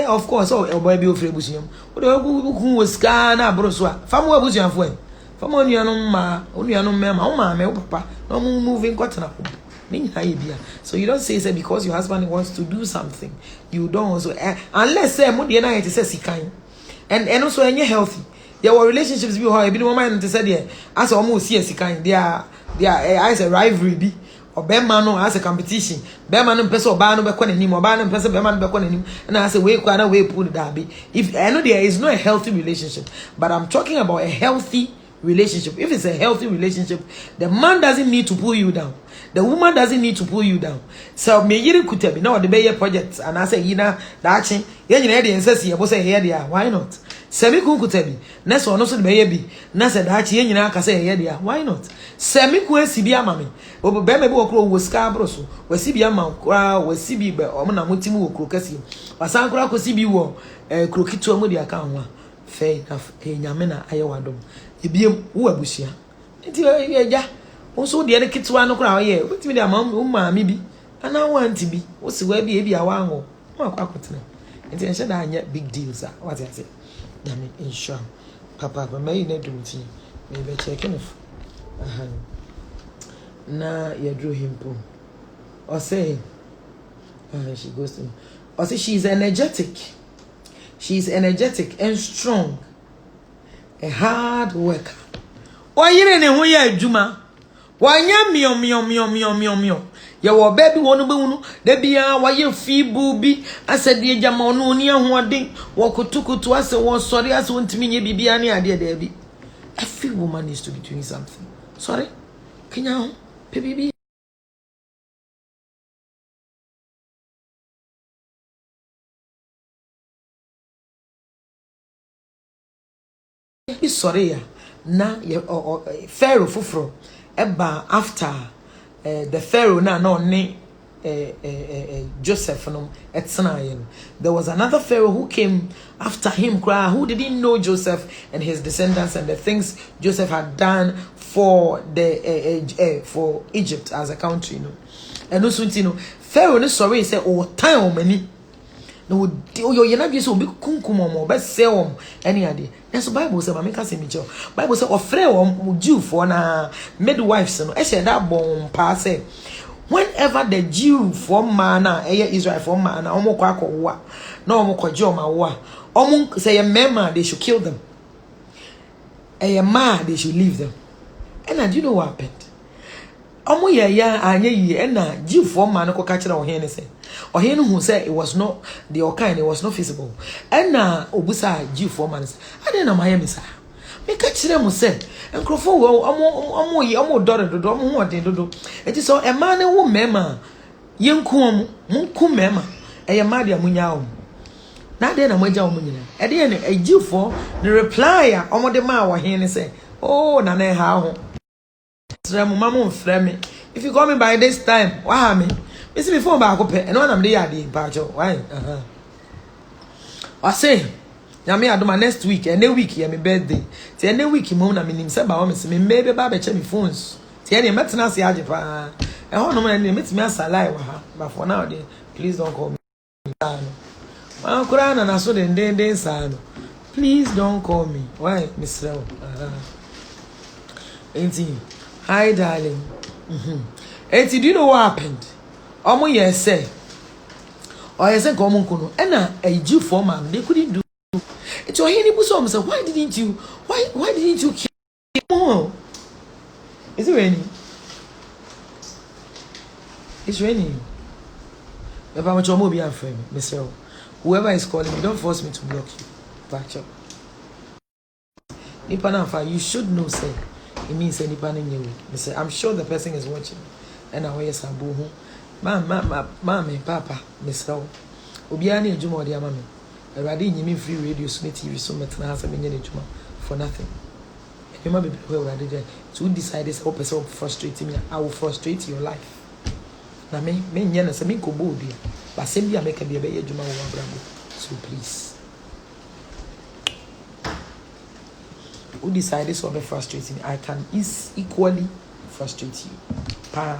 of course o boy bi o fre busunyam o de ku woska na abro so a fa mo abusunyafo en fa mo nuanom ma onuanom mema o ma me o papa no moving kwatena ko. So you don't say because your husband wants to do something, you don't also unless say and also any healthy. There were relationships be how even woman to say there as almost see as kind they are as a rivalry be or bema no as a competition. Bema no person ba no be kwa nanim or ba no person bema no be kwa nanim na say we kwa na we put that be. If I know there is not a healthy relationship, but I'm talking about a healthy relationship. If it's a healthy relationship, the man doesn't need to pull you down. The woman doesn't need to pull you down. So me yiri kutabi na the be project and I say yina dachi yen yina dey nsesi ye bo say here there why not? Semi kun kutabi na so no so the be bi na say dachi yen yina aka say here there why not? Semi kun sibi amame obo be me bi okro wo ska bro so wasibi ama kra wasibi be o na motimu wo kro kasi wasan kra ko sibi wo kro kitu amu dia kan ho fair enough nyame na aye wadom ebiem wo abusia nti eja also the other kids one no ye wetimi dey maami bi ana want bi wo se wa bi e bi awa ho ma kwa kotene nti ense da anya big deals what I say na me insure papa me na dumti me be check in na ye drew him po or say she goes to or say she's energetic and strong, a hard worker. Why you ne ho ya adwuma wanya mio ya wo baby wonu be hunu da bia wa ye feeble bi asade agama ono oni ahoden wo kutukutu ase wo sori ase wontimi nye bibia ne ade da bi. Every woman needs to be doing something. Sorry? Kenya baby. Sorry, na Pharaoh fufro eba after the Pharaoh na ne Joseph no etna. There was another Pharaoh who came after him who didn't know Joseph and his descendants and the things Joseph had done for the for Egypt as a country, you know. And also, you know, Pharaoh no sorry say oh time many. No, you na bi so obi kunkum omo be se wom any ade. Yes, Bible say make us mecho. Bible say ofre wom Jew for na midwives no. E share that bon pa say whenever the Jew for man na Israel for man na omo kwa akwa na omo kwaje omo wa. Omo say a mema they should kill them. A man they should leave them. And do you know what happened? Omo ya anye yi na Jew for man no kwa kire o hen say or he who said it was not the kind, it was not feasible. And now Obusa Jew for man. I didn't know my emissary. Me catch them say, and Crofo, omo daughter, do. It is so a man who mema, young cum, munkum mema, a yamadia munyao. Now then, I'm a Munina. At the end, a Jew for the reply, omo de ma, what he say, oh, Nana, how? Mamma, frame. If you call me by this time, why me? It's before back up and one of the idea, Pacho. Why? I say, Yami, I do my next week, and a week, my birthday. See, any week, Mona, meaning Sabah, me maybe Baba check me phones. See, any Matanasi Ajipa. And one of them meets me as a lie, but for now, please don't call me. I'm crying and I saw the day, son. Please don't call me. Why, Miss Rao? 18. Hi, darling. 80, do you know what happened? Omo ye say or ye say komo nkono na a Jew for man they couldn't do it. So he buso say why didn't you kill him? Is it raining? It's raining. If I'm to be a friend, Mr. Whoever is calling me, don't force me to block you. Back up. Nipa you should know say it means any pan in you. I'm sure the person is watching and I wear some boo. Mama, Papa, Miss Row. Obiani and Jumo, dear mammy. A radin, you free radio, Smith TV, so much has a minute for nothing. You might be well, I did to decide this open so frustrating me. I will frustrate your life. Now, me, Yanas, a minko booby, but simply I make a baby, Juma, so please. Who decide this will be frustrating? I can equally frustrate you. Pa.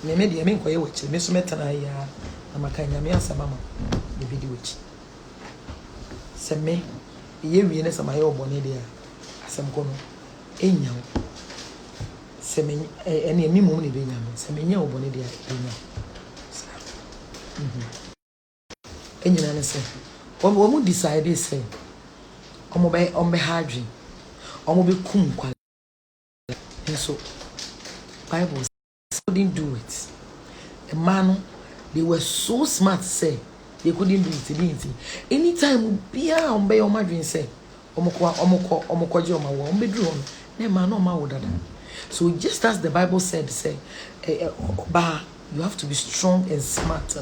Me media me nkoye wechi me so metana ya na makanya me asa mama me bidi wechi se me ye wie ne sama ye obone dia asem ko no enya se me ene mi mum ne be nya me se me nya obone dia enya enya na ne se o mu decide say omo be hardry omo be kum kwa so Bible couldn't do it. A man, they were so smart, say they couldn't do it. Didn't it? Anytime be on by your madrin say, Omoko, Joma, won't be drawn. No man, no man would have done. So just as the Bible said, say, bah, you have to be strong and smart.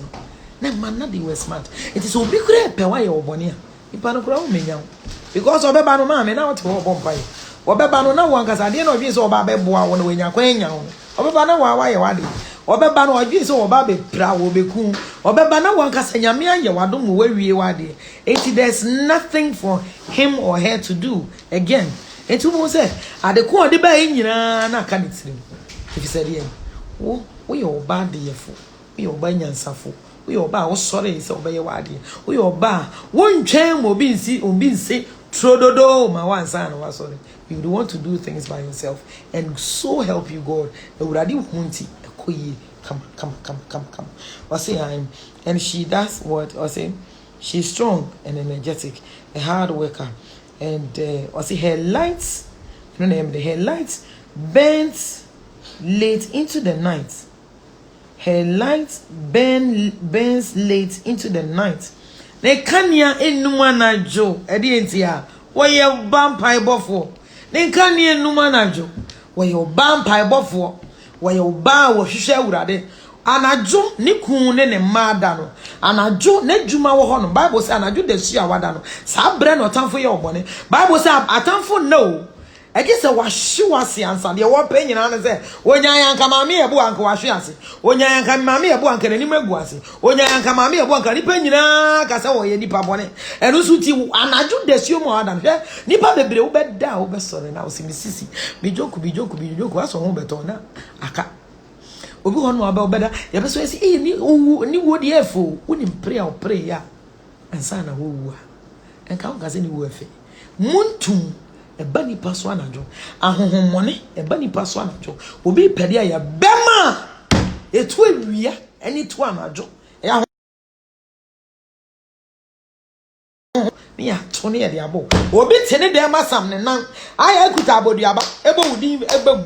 No man, not they were smart. It is so big, why you're born here. Because of a banana, now to a bombay. Obeba no one cause I didn't know so babe boa won we nya kwanya ho. Obeba na wa ye wade. Obeba no odwi so oba be pra wo be ku. Obeba na one cause nyame anye wadom we wie wade. There's nothing for him or her to do again. Enti mo say adeko ode ba nyina na aka nitirim. If you said yen. Wo ye oba de yefo. Wo ye oba nyansafo. Wo ye oba wo sore se oba ye wade. Wo ye oba won twem obi nsi trododo ma wan san wa sorry. You would want to do things by yourself and so help you God. Come. And she does what? I say she's strong and energetic, a hard worker, and I say her lights burns late into the night her light burns late into the night. Ne kania enuma na jo edi entia wo ye vampire bofo. Ne kania enuma na jo wo ye vampire bofo. Wo ye ba wo hwehwe awurade. Anajo ni kun ne mada no anajo na djuma wo ho no Bible say anajo da su awada no sa bre no tamfo ye obone Bible say atamfo no eje se wahwe wase ansa de wo pa nyina no say onya yanka maame ebu anka wahwe ase onya yanka maame ebu anka ni magu ase onya yanka maame ebu anka ni pa nyina ka se wo ye nipa bone enu su ti anajo da su mo adam hwe nipa bebre wo beda wo be sore na wo simisisi bijoku aso ho beto na aka obi hono aba obeda ya beso esi ni wo de efo woni pray ya ansa na wo wu a enka wo gaze ni wo efe muntu eba ni paso anajo ahohomone eba ni paso anajo obi pede ya bema etu ewia eni tu anajo ya ni ato ne de abo obi tene de masam ne nan aya ekuta aboduaba ebo wudi ebe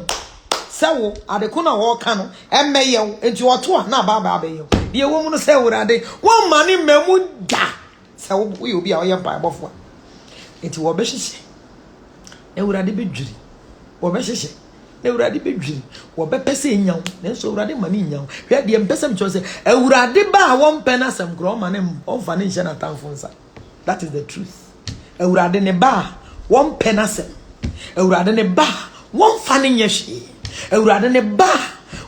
sewo adeko na wo ka no emeye enti woto a na baba abeyo de wo mu no se wurade won mane memu da sewo we obi a wo ye pa bofo enti wo be hihye ewurade bedwiri wo be hihye ewurade bedwiri wo be pese nyawo nenso ewurade mane nyawo hwe de mpese mcho se ewurade ba wo mpe na sam kro mane omfa ne hye na tanfonsa. That is the truth. Ewurade ne ba wo mpe na sam ewurade ne ba wo mfa ne nyehye ewurade ne ba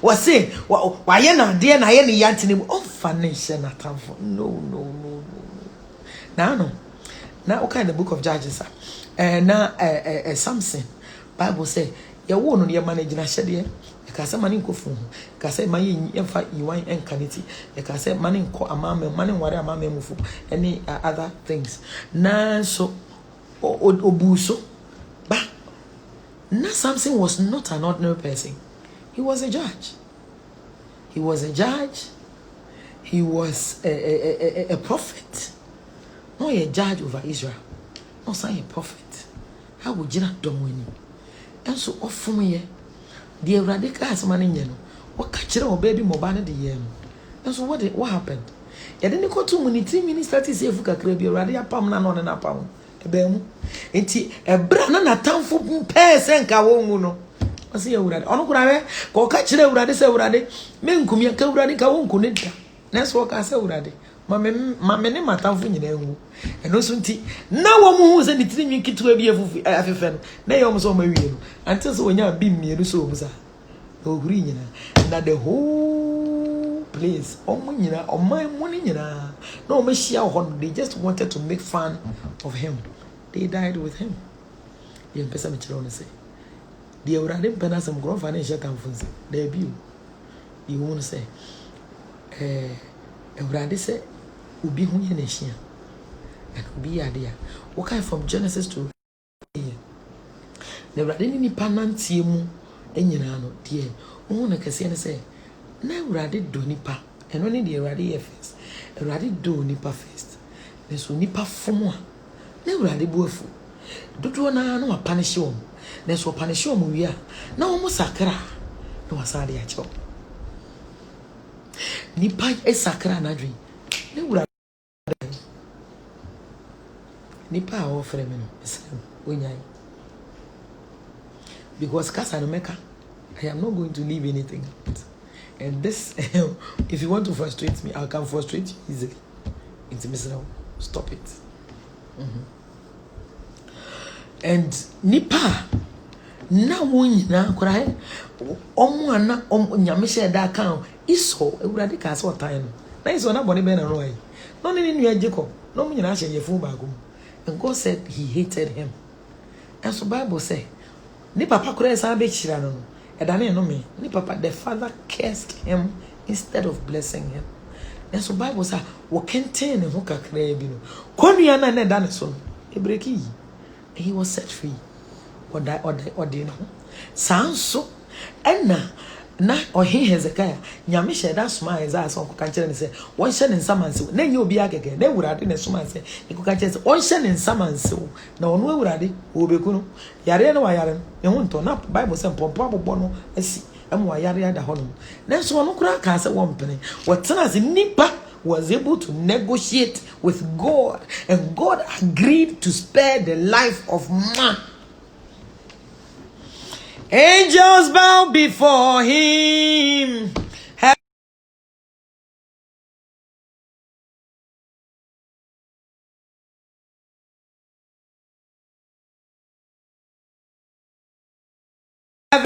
wase wa ye na de na ye ne yantene mu omfa ne hye na tanfo. No. Na okay, in the book of Judges Samson Bible say ye wo no ye manage na hye de ye ka say mane nkofu ka say man ye fa yiwan enkaniti ye ka say mane nko amame mane nware amame mufu any other things na so obuso ba na Samson was not an ordinary person. He was a judge. He was a prophet. Not a judge over Israel. Not say a prophet. How would you not do money? And so often me the radical as man in no. What catch or baby mobile the year? And so what happened? You didn't go to many 3 minutes 30 say fuka krebi radical pam na no na pam. Ebemu enti ebra na na tamfo pese nka wo mu no ase ewurade ono kura we ko ka kire ewurade se ewurade me nkumia ka ewurade ka wo nkune da na so ka se ewurade ma me ne matamfo nyina enwu eno so nti na wo mu hu se ni tirinwi kitu bi efufu afefe no na ye wo so ma wie no ante so onya bi mienu so omusa ohuri nyina na the whole place omo nyina oman mu ni nyina na o ma hia ho they just wanted to make fun of him. They died with him. You pesa me chiro no say the ewurade mpena sam gro fa ne hye tamfonse da bi you won say ewurade say obi hu ye na hia and obi ade a what kind from Genesis to the ewurade ni panantie mu enyina no de won na kase ne say na ewurade do nipa eno ne de ewurade ye first ewurade do nipa first ne so nipa fomo a na ewurade buafu dodo na na punish won na so punish won wi a na wo sakra na wasade a cho nipa sakra na dwen na ewurade nipa a offer me no islam onyai because kasa no meka I am not going to leave anything out. And this if you want to frustrate me I can frustrate you easily. It's Mr. Stop it. And nipa na wonyina kora omo ana nyame she da kan iso ewurade ka se otan no na iso na bone be na no ai no ne nua Jacob no mo nyina she yefu baako and God said he hated him. And so Bible say ni papa kora esa be chira no edane no me ni papa the father cursed him instead of blessing him. And so Bible say wo kenten ne ho kakra bi no konua na na da ne so ebreki he was set free or no sanso ena na ohe Hezekiah nyame she da soma Isaiah so ko kankere ne se won hye ne nsamanse na nye obi agege na ewurade ne soma se e ko kankere se won hye ne nsamanse na ono ewurade wo beku no yare na wa yare ne ho nto na Bible say pompo abobọ no asi wa yare ada hono nanso ono kura ka se wo mpene what as nipa was able to negotiate with God, and God agreed to spare the life of man. Angels bow before him.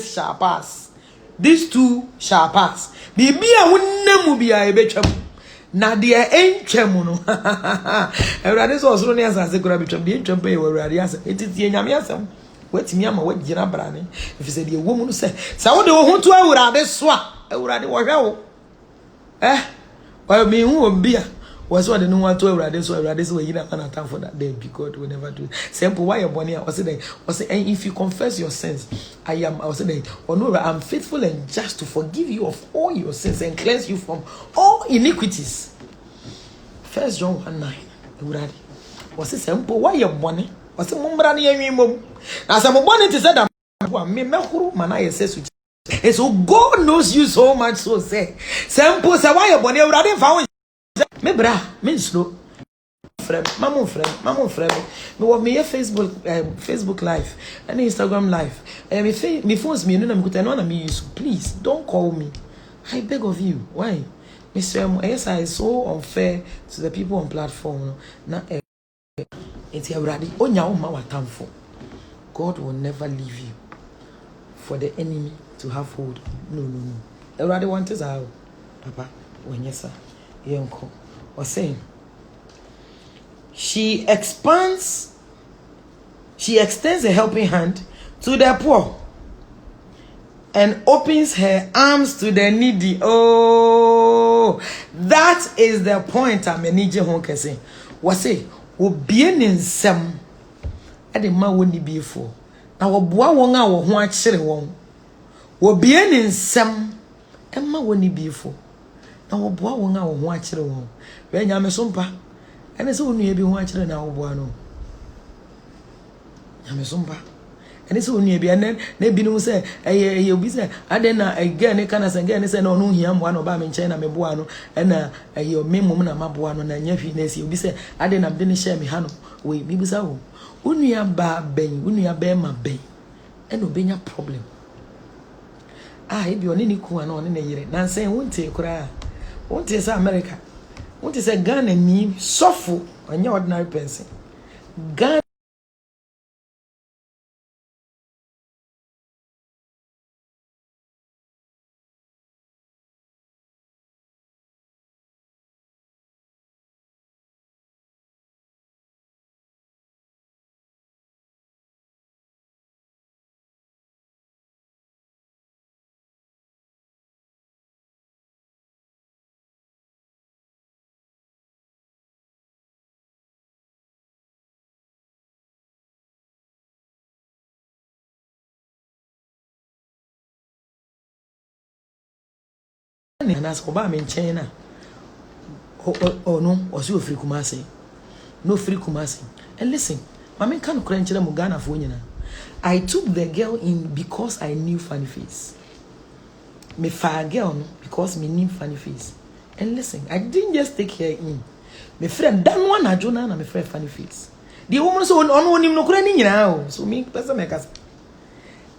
Shall pass. These two shall pass. Bibi a wunemu bia ebetwam. Na de entwam no. Ewurade so osoro ne asase kura betwam de entwam pe ewurade asa. Etitie nyame asam. Watimi ama wagina brane. Efise de wo mu no se. Sa wo de wo ho to ewurade so a. Ewurade wo hwe wo. Wa me hu obi a. Was what the no one to ewurade so ewurade so yina kana time for that day because we never do. Simple why your bonny was say and if you confess your sins, I was saying, oh no, I'm faithful and just to forgive you of all your sins and cleanse you from all iniquities. 1 John 1:9. Ewurade was say simple why your bonny was say mumbra na yanwi mom. Na say mo bonny to say that me mehuru mana yesu. And so God knows you so much so say simple say why your bonny ewurade fa me bra me slow friend mamu friend me wo me Facebook live and Instagram live me phones me no na me kuta no na me use please don't call me I beg of you why Mr. yes I so unfair to the people on platform na enti awrade onya wo ma watamfo God will never leave you for the enemy to have hold no awrade want is how papa when yes sir Yonko was saying she extends a helping hand to the poor and opens her arms to the needy. Oh, that is the point I'm enije hon kese. Was say obie ne nsem e de ma woni biefo na wo boa won a wo ho a kire won obie ne nsem e ma woni biefo na wo boa won a wo ho a kire won we nyame so mpa ene se wonu ye bi ho a kire na wo boa no nyame so mpa ene se wonu ye bi ene na binu se eye obi se ade na ege ne kana se ege ne se na onu hia mboa no ba me nche na me boa no ena eye memum na maboa no na nya hwi na se obi se ade na mde ne hye me ha no we bibusa wo wonu ya ba ben wonu ya ba ma ben ene obenya problem ebi oni ni ku ana oni na yire na nsen wonte kura wonte say America wonte say Ghana ni sofo anya ordinary person Ghana and as Obama in China. Oh no, was you free Kumasi? No free Kumasi. And listen, Mama can't crunch them Ghana for you. I took the girl in because I knew funny face. Me fire girl no, because me knew funny face. And listen, I didn't just take her in. My friend, that one I Jonah and my friend funny face. The woman so on him no crying now. So me person make us.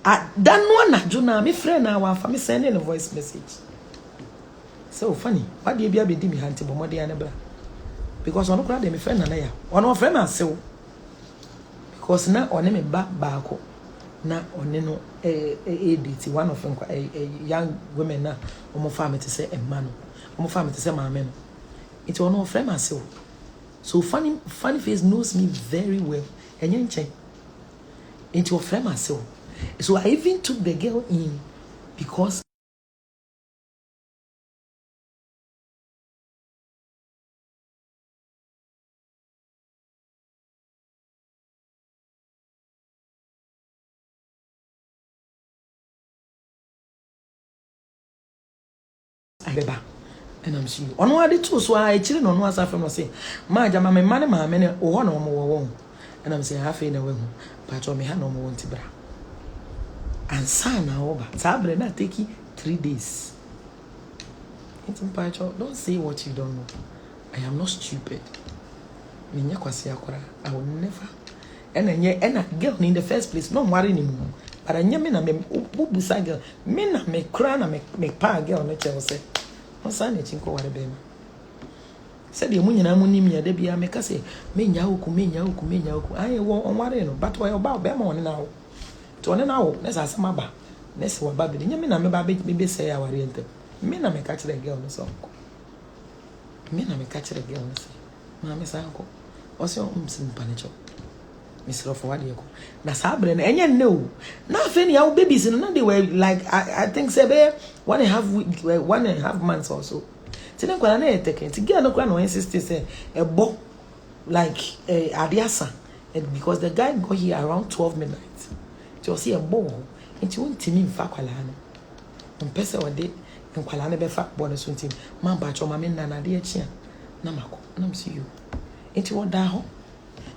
That one I Jonah, my friend now, for me sending a voice message. So funny. Why do you be me hunting but more than bra? Because on crowd me friend na ya. On our friend myself. Because na on me back na on no date one of them young women na omo family to say a man. Omo family to say my man. It on our friend myself. So funny face knows me very well. And you change. Into your friend myself. So I even took the girl in because Beba and I'm seeing on what the two so I chilling on what's from say my jama my money my many or one or more and I'm saying half in a way but me had no more tibra and sana over sabre na take 3 days. Don't say what you don't know. I am not stupid. I will never. And a girl in the first place, no worry anymore. But I never me busa girl. Me na me crown and me pa girl no Chelsea. No son it in what a baby. Said the moon and money me a debia make us say, me yaku. I won't worry no, but why about Bemon now? To an hour, let's ask my ba. Let's what baby. Yamina me baby say our oriented. Me na me catch the girl no so. Me na me catch the girl no say. Mamma Sanko. Also, panicho. Mr. Forward. Na sabre na enye no. Na feni our babies no they were like I think say 1.5 months or so. Tena kwa na e take. Ti girl no kwa no insist say e bo like adiasa because the guy got here around 12 midnight. Ti o see e bo nti won timi mfa kwala no. Mpese ode nkwala na be fa bo no so ntimi. Man ba cho ma me na na de achia. Na mako na msi you. Nti woda ho.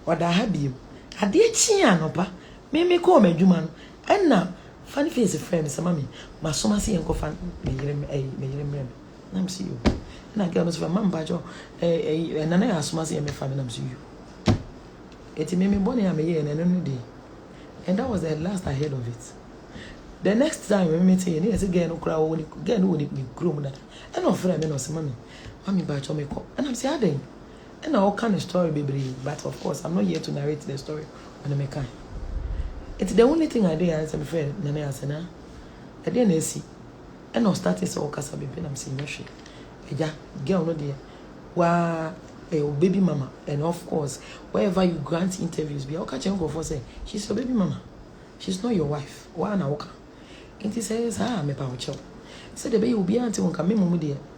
Woda ha biem. Ade achia no ba. Me ko madwuma no. Enna funny face friend say mami, masoma se enko fan me yire na msi you. Na girl no so man ba cho na na asoma se me fa na msi you. Eti me bone ya me ye na no dey. And that was the last I heard of it. The next time we meet here, I said, "Girl, no cry, girl, no need me groom that." And no friend, me no say, "Mommy, buy cho me call." And I'm saying, "Aden." And all kind of story, baby. But of course, I'm not here to narrate the story when I make it. It's the only thing I did. I said, "My friend, Nana, I said, nah." I didn't see. And I started so kasa baby. I'm saying, "Yoshi, yeah, girl, no dear, wa, baby mama." And of course, wherever you grant interviews, be okay. Go for say, she's your baby mama. She's not your wife. Why na okay? And he says, me pa ucho. Say the baby will be auntie won't come me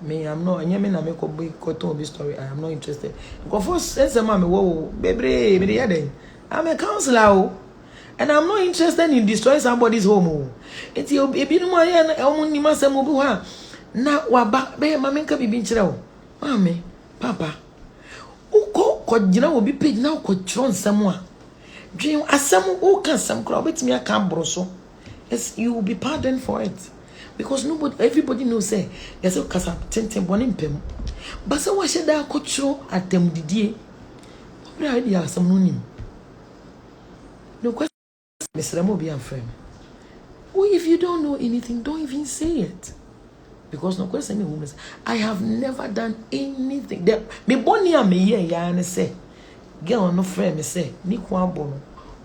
me I'm not and na me ko be story. I am not interested. Go for sense mama wo baby me dey I'm a counselor and I'm not interested in destroying somebody's home. It's your baby no more ya omo ni masem obi ho na wa ba be mama nka bibi nkire wo. Mama papa uko gina obi page na ko chiro nsem a dream asem o kan sam kra obetimi aka broso. Yes, you will be pardoned for it. Because everybody knows say there's a casa ten boning pem. But so what should I control at them didie? Already have some no No question, Mr. Ramobi and friend. Well, if you don't know anything, don't even say it. Because no question me woman. I have never done anything. Me boni a me ya and say, girl no friend me say, ni kwa bono.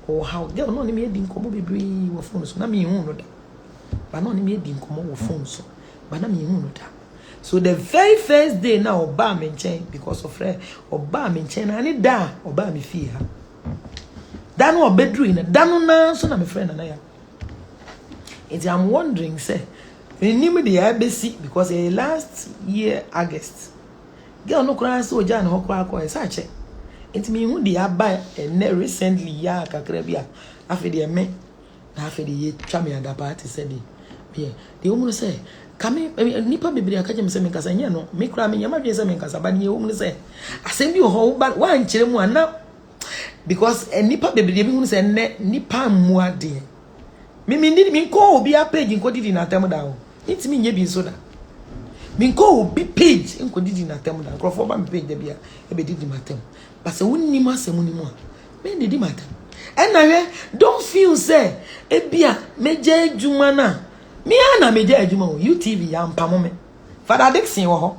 Or how girl no me di nkomo bebre wo phone so na me hu no da ba no me di nkomo wo phone so ba na me hu no da so the very first day na oba me nchen because of friend oba me nchen na ni da oba me fie ha da no obedru na da no na so na me friend na ya I'm wondering say me ni me dey abesi because last year August girl no kra so oja na hokwa akọ sa che It's me who the abba and recently ya kakrabia after the me after the ye chami and party said yeah the woman say come nipa bibiri aka jem say me kasa nya no me kra me nyama dwe say me kasa ba the woman say asem bi ho ba wan kire mu ana because nipa bibiri bi hu say nipa mu ade me ko obi a page nko didi na tem da o it me nya bi so da me ko obi page nko didi na tem da crofo ba me page da bia e be didi matem. But so wouldn't matter anymore. Men did matter. And I don't feel say ebia meje jumana. Me ana meje juma UTV am pamome. Father Dixon wo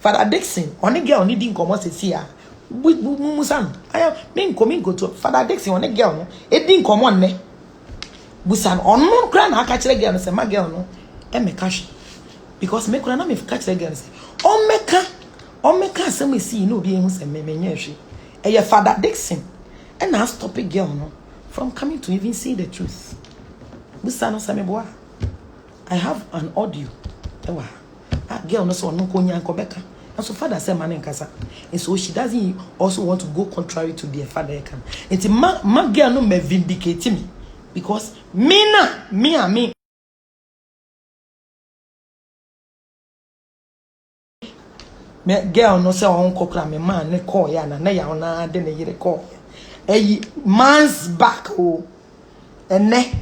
Father Dixon oni girl ni di nkomo sesi a. Musan. Aya me go to Father Dixon oni girl no e di nkomo nne. Busan onu kra na aka kire girl no say ma girl no e me cash. Because me kra na me catch girl say o meka say me see no bi ehun say me nyehwe. Your Father Dixon and I stop a girl no from coming to even see the truth. I have an audio. That girl no so no konya kobeka. And so father said man nkasa. And so she doesn't also want to go contrary to their father can. And my girl no me vindicate me because me me girl no say on kokra me man ne call ya na ya ona de ne yire call months back oh ene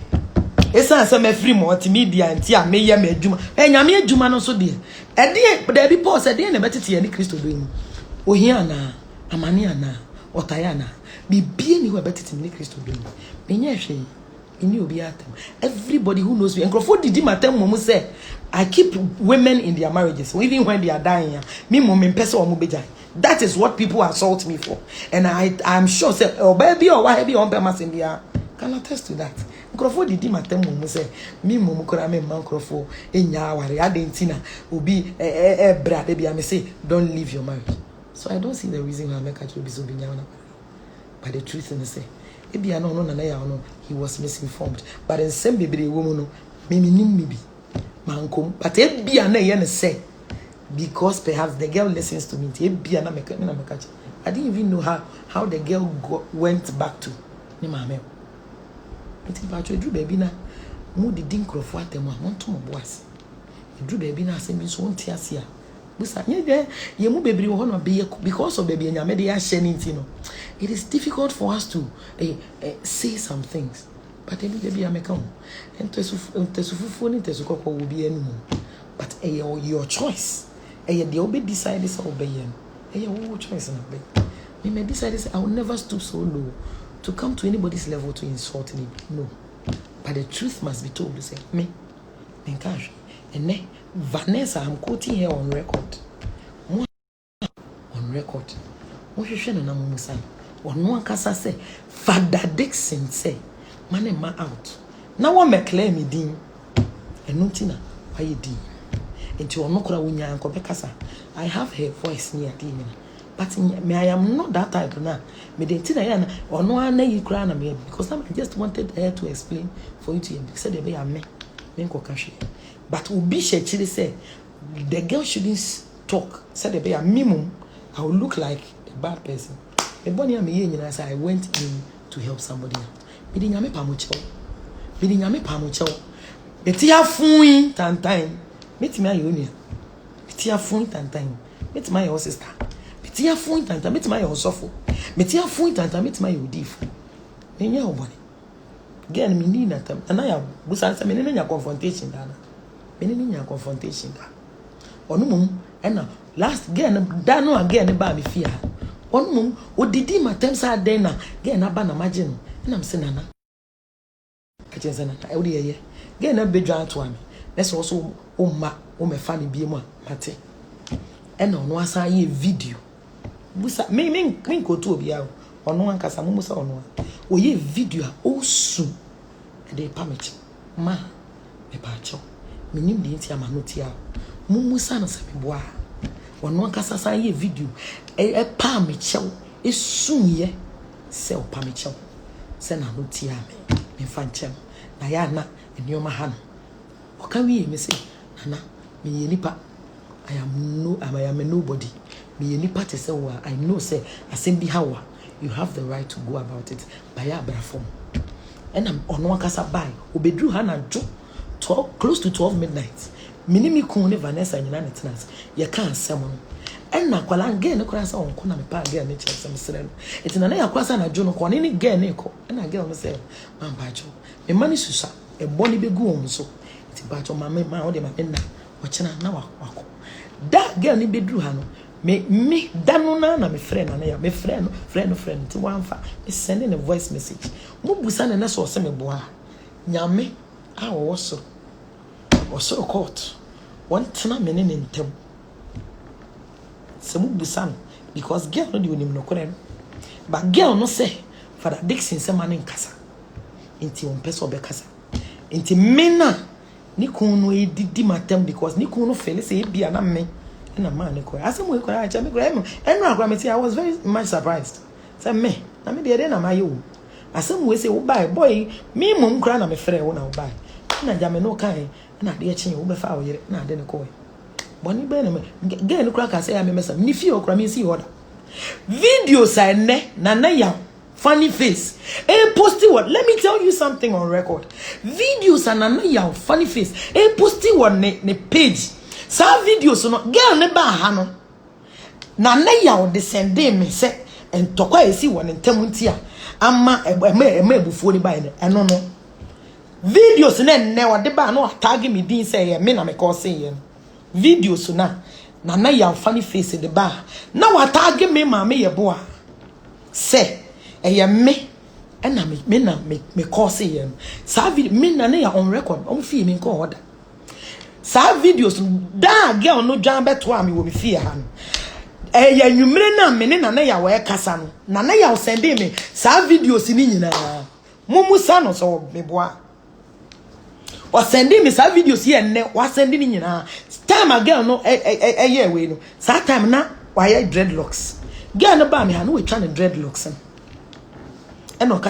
esa se me free multimedia nti a me ye me adwuma nyame adwuma no so de e de bi Paul se de na betete ye ni Kristo do ni ohia na amane ana otaya na bibie ni ho betete ni Kristo do ni menye hwe ini obi atem everybody who knows me enkrofo didi matem mo say I keep women in their marriages even when they are dying me mo me pese o mo bejai. That is what people assault me for, and I'm sure say oh baby or why be on be masem bia can attest to that. Enkrofo didi matem mo say me mo kora me man enkrofo enya aware adentina obi bra de bia me say don't leave your marriage. So I don't see the reason why make actually be so binya na. But the truth is say ebia no na ya no he was misinformed, but in same bebre woman no me nim me bi mankom but ebia na ye ne say because perhaps the girl listens to me ebia na me na catch. I didn't even know how the girl went back to ni mama it ba cho dru baby na mu didi nkrofo atemu a monto mo boas dru baby na asem bi so onti ase a busa nye ye mu bebre wo no be because of baby nyame de ya hye ni nti no it is difficult for us to say some things, but baby ameka entesufufu ni entesukoko wo bi anu but your choice de obe decide say obey your choice na be me may decide say I will never stoop so low to come to anybody's level to insult me, no, but the truth must be told. Say me encourage and Vanessa, I'm quoting here on record. On record. What you share na mumusa. One kasa say Father Dixon say man ma out. Now one me claim me din. Enuntina why din. Enti ono kora wonya anko be kasa. I have her voice near din. But me I am not that type na. Me den tina ya na ono ana yi kra na me because I just wanted her to explain for you to because they be me. Me nko ka hwe. But Ubi Shechiri said the girl shouldn't talk. Said the bear minimum, I will look like a bad person. The bonny I said I went in to help somebody else. Bidding Yame Pamucho. Bidding Yame Pamucho. Betia Fui Tantine. Meet my union. Betia Fui Tantine. Meet my own sister. Betia Fui Tantine. Meet my own sofa. Betia Fui Tantine. Meet my udif. Many your body. Again, me need that. And I have Busan, me in your confrontation, Dana. Many confrontation da onu mum ena last girl da no again ba me fia onu mum odidi matem sa den na girl na ba na magin na me se nana ajense na e wodi ye girl na bedwa to am na so so o me fa ne bie mu a mate ena onu asa ye video busa me ko to obi a onu ankasa mum sa onu o ye video a o su e dey permit ma me pa cho minim de ntia manotia mumusa no sebeboa wono nkasa san ye video pa me chew esunye se opa me chew se na notia me fa nchem na ya na enioma ha no oka wi me say nana me ye nipa I am nobody me ye nipa te say wa I know say asem bi hawa you have the right to go about it by ya brafom and am ono nkasa bai obedru ha na jo 12, close to 12 midnight. Minimi kune Vanessa nyina netenas. Ye kan asem no. En na kwala nge ne kora sa onko na me pa ge ne kyerem sere no. Eti na ya kwasa na jo no ko ne ni ge ne ko. En na ge no se man ba jo. Me mani susa e boni begu on so. Eti ba jo ma o de ma na o kina na wako. Da ge ne bedru ha no. Me danu na me friend na ya me friend ti wanfa. Me send a voice message. Mo busa na so se me boa. Nyame a wo so court one tena mene ne ntem se mu busa no because girl no de onim no kore no but girl no say Father Dixon se man nkasa enti on person be kasa enti mena ni kun no edidi matem because ni kun no fele say bia na me na man ne kore asem we kore a cha me kore eno akwa me I was very much surprised say me na me de na mayo asem we say wo buy boy me mum kra na me frɛ wo na wo buy na jame no kai na de echi wo be fa wo yere na de ne ko boni be na me ge no kra ka say ya me mesa ni fi okra me see order videos are na ya funny face posting what let me tell you something on record videos are na ya funny face posting what ne page sa videos no girl ne ba ha no na ya o de send me say entokwa esi won ntam ntia ama ebufuo ni ba ene no videos ne wa de ba no tag me din say ye me na me call say ye videos na ya funny face de ba na wa tag me ma me ye boa say ye me na me call say ye sa video me na ya on record on fi me ko order sa videos da girl no dwan beto am wo me fi ha no ya nwumre na me na ya we kasa no na ya send me sa videos ni nyina mumu sa no so me boa o sending me some videos here and was sending in time a girl no a year way no sa time na why dreadlocks girl no ba me ha no we trying dreadlocks and no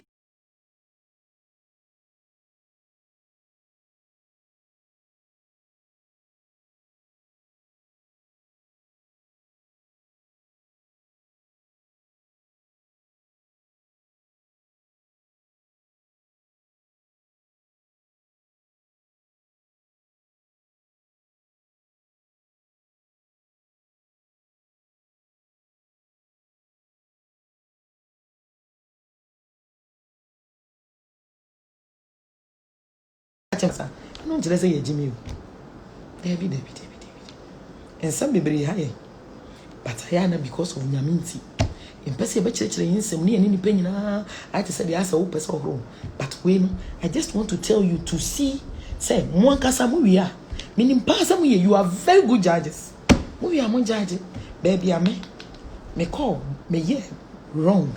no just say Jimmy David and some be high but I am because of Yaminti in person be church in some near any penny I just said the answer open so wrong but when I just want to tell you to see say one kasa we are meaning pass you are very good judges we are one judge baby me call me yeah wrong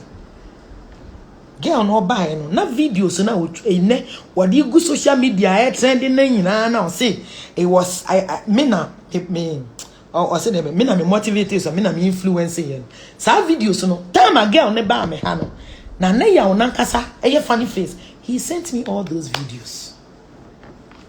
girl no buy no na videos na ne what you go social media trending na nyina na say it was me na me or say me na me motivate so me na me influence yen sa videos no time a girl ne ba me ha no na ya onankasa funny face he sent me all those videos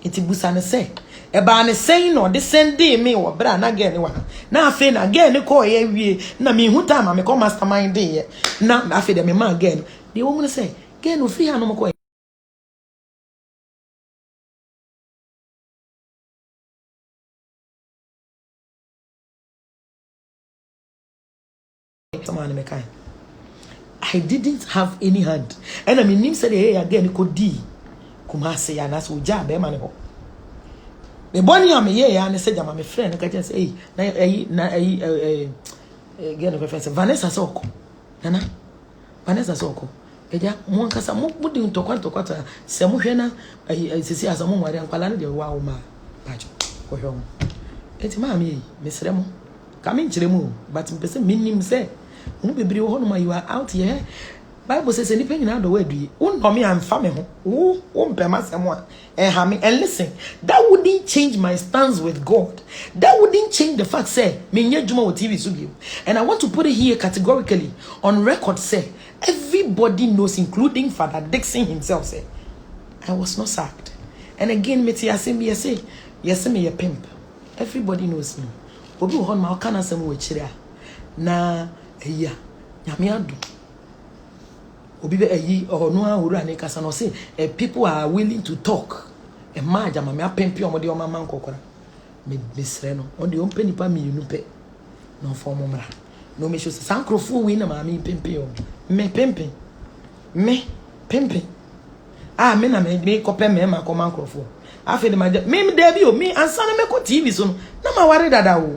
it busa ne say e ba ne say no de send me wo bra na girl ne wa na afi na girl ne call ye wie na me hu time me call mastermind dey na afi de me ma girl the woman say girl no free ha no mo call someone me kind I didn't have any hand and I mean him said hey again ko di Kumasi ya na so ja be ma ne ho me boni am ye ya ne se jama me friend ka say hey na girl no friend Vanessa Soko nana Vanessa Soko eja mo nkasa mo budi ntokwa se mo hwe na sisi asa mo nware ankwala ne de wa wo ma bajo ko hwe mo enti ma me sere mo ka me nkire mo but mpese minnim se mo bebiri wo no ma you are out here Bible says any penny now the way do you no me am family ho wo mpema semo a and listen that wouldn't change my stance with God that wouldn't change the fact say me nya djuma wo TV so bio and I want to put it here categorically on record say everybody knows including Father Dixon himself say I was not sacked and again me tia say yes me a pimp everybody knows me obi wo hon ma kana sem wo chire na eya nyame adu obi be ayi no awura ne kasa no say people are willing to talk e ma jama me apempi o mo de o mama nkokora me sre no o de o mpeni pa mi nu pe no form mra no me show sankrofo we na ma me pempi o me pempi me na me kope me ma ko mankrofo afi de ma me de bi o me ansa na me ko TV so no na ma ware dada o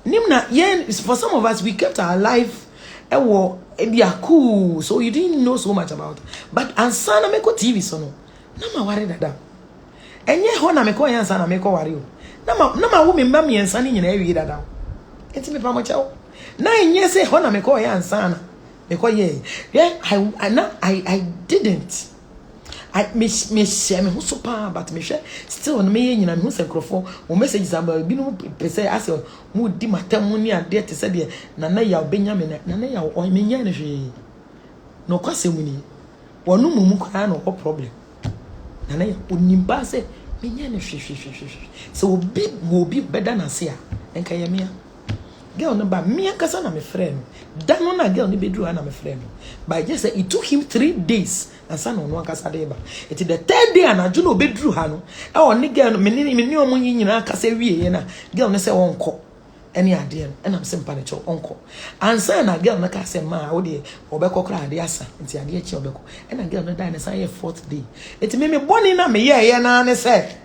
nimna yen for some of us we kept our life they are cool, so you didn't know so much about it. But ansana me ko TV so no. Na ma ware dada. Enye ho na me ko yan ansana me ko ware o. Na ma wo me mba me ansana nyina ewi dada. Enti me pa mo chawo. Na enye say ho na me ko yan ansana. Me ko ye. Yeah, I didn't. Me share me so pa but me share still on me nyina me hu senkrofo o messages about bi no pese ase mu di matam ni ade te se de na ya Benjamin na ya o me nya ne hwe no kwase mu ni wonu mu kwa na o problem na ya onimba se me nya ne hwe so obi beda na se a enka ya me girl no ba me kasa na me friend dan no na girl ni bedru na me friend but just say it took him 3 days and son on one kasa dey ba it the third day na juno bedru ha no e o ni girl me ni o mo nyina kasa wie na girl no say won ko any idea and I'm simple cho uncle and say na girl na ka say ma wo de obekọ kra ade asa nti ade echi obekọ and na girl no die na say 4th day it me boni na me ye na ne say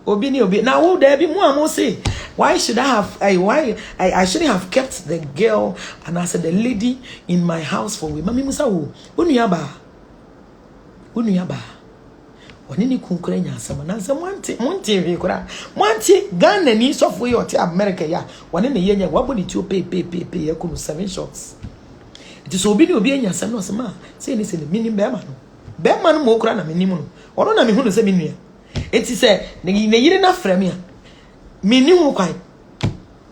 obi ni obi na wo there be mu am say why should I have I shouldn't have kept the girl and I said the lady in my house for we mami musa wo unu ba oni ni kunkura nya asama na nse monte hwe kura monte Ghana ni sofo ye oti America ya woni ne yenya wabo ni tio pay yakunu 7 shots it is obi ni obi nya asama no asama say ni mini be ma no mo kura na mini mu no ono na me hu no se minua eti se ne yire na frame ya mini hu kwan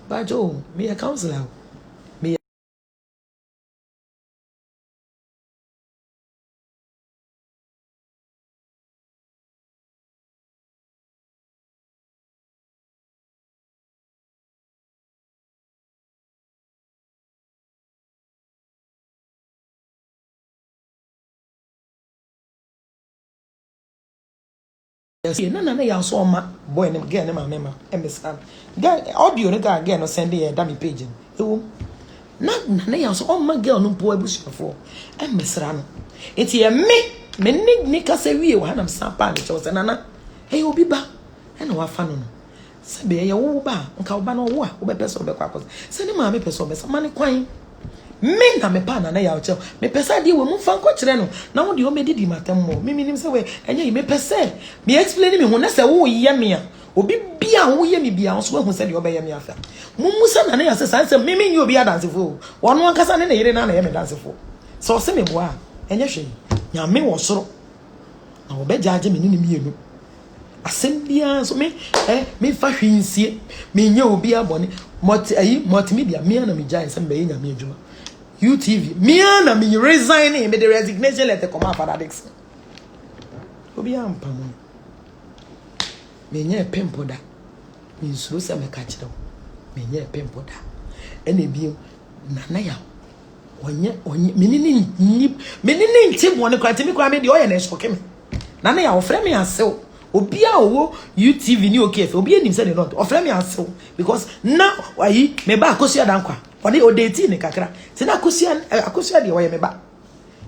ba jo me a counselor me na ya so ma boy ne girl ne ma mema emisa girl audio ne ga girl no send e da me page ewo na ya so ma girl no po abusuafo emesra no enti e me ni ka se wie wa na msapa ne cho se nana hey obi ba e na wa fa no se be ye wo ba nka wo ba no wo a wo be pese wo be kwa akọ se ne ma me pese wo be ma ne kwan me na me pa na ya o che me pesa di we mu fa nko kire no na wo di o me di matam mo me nim se we enye me pese me explain me ho na se wo ye me a obi bia wo ye me bia so hu se di o be ye me afa mu musa na ya se san se me nyi obi adansefo wono ankasa ne yire na ye me dansefo so se me boa enye hwe nya me wo soro na wo be jaaje me ni mienu asem bia so me fa hwinsie me nya obi abone multimedia me na me jaa se me ye nya me adwuma UTV. Me and me resigning with the resignation letter come out for that Dixon. Obi am pamo. Me nye pempo da. Me suru se me catch them. Me nye pempo da. Ene bio na ya. Onye me ni nti bo ne kwati me kwa me de oye na shoke me. Na ya ofre me asew. Obi a owo UTV ni OKF. Obi enim se de not. Ofre me asew because na wayi me ba akosia dankwa. Ode odeti ne kakra ti na akosia de wo ye me ba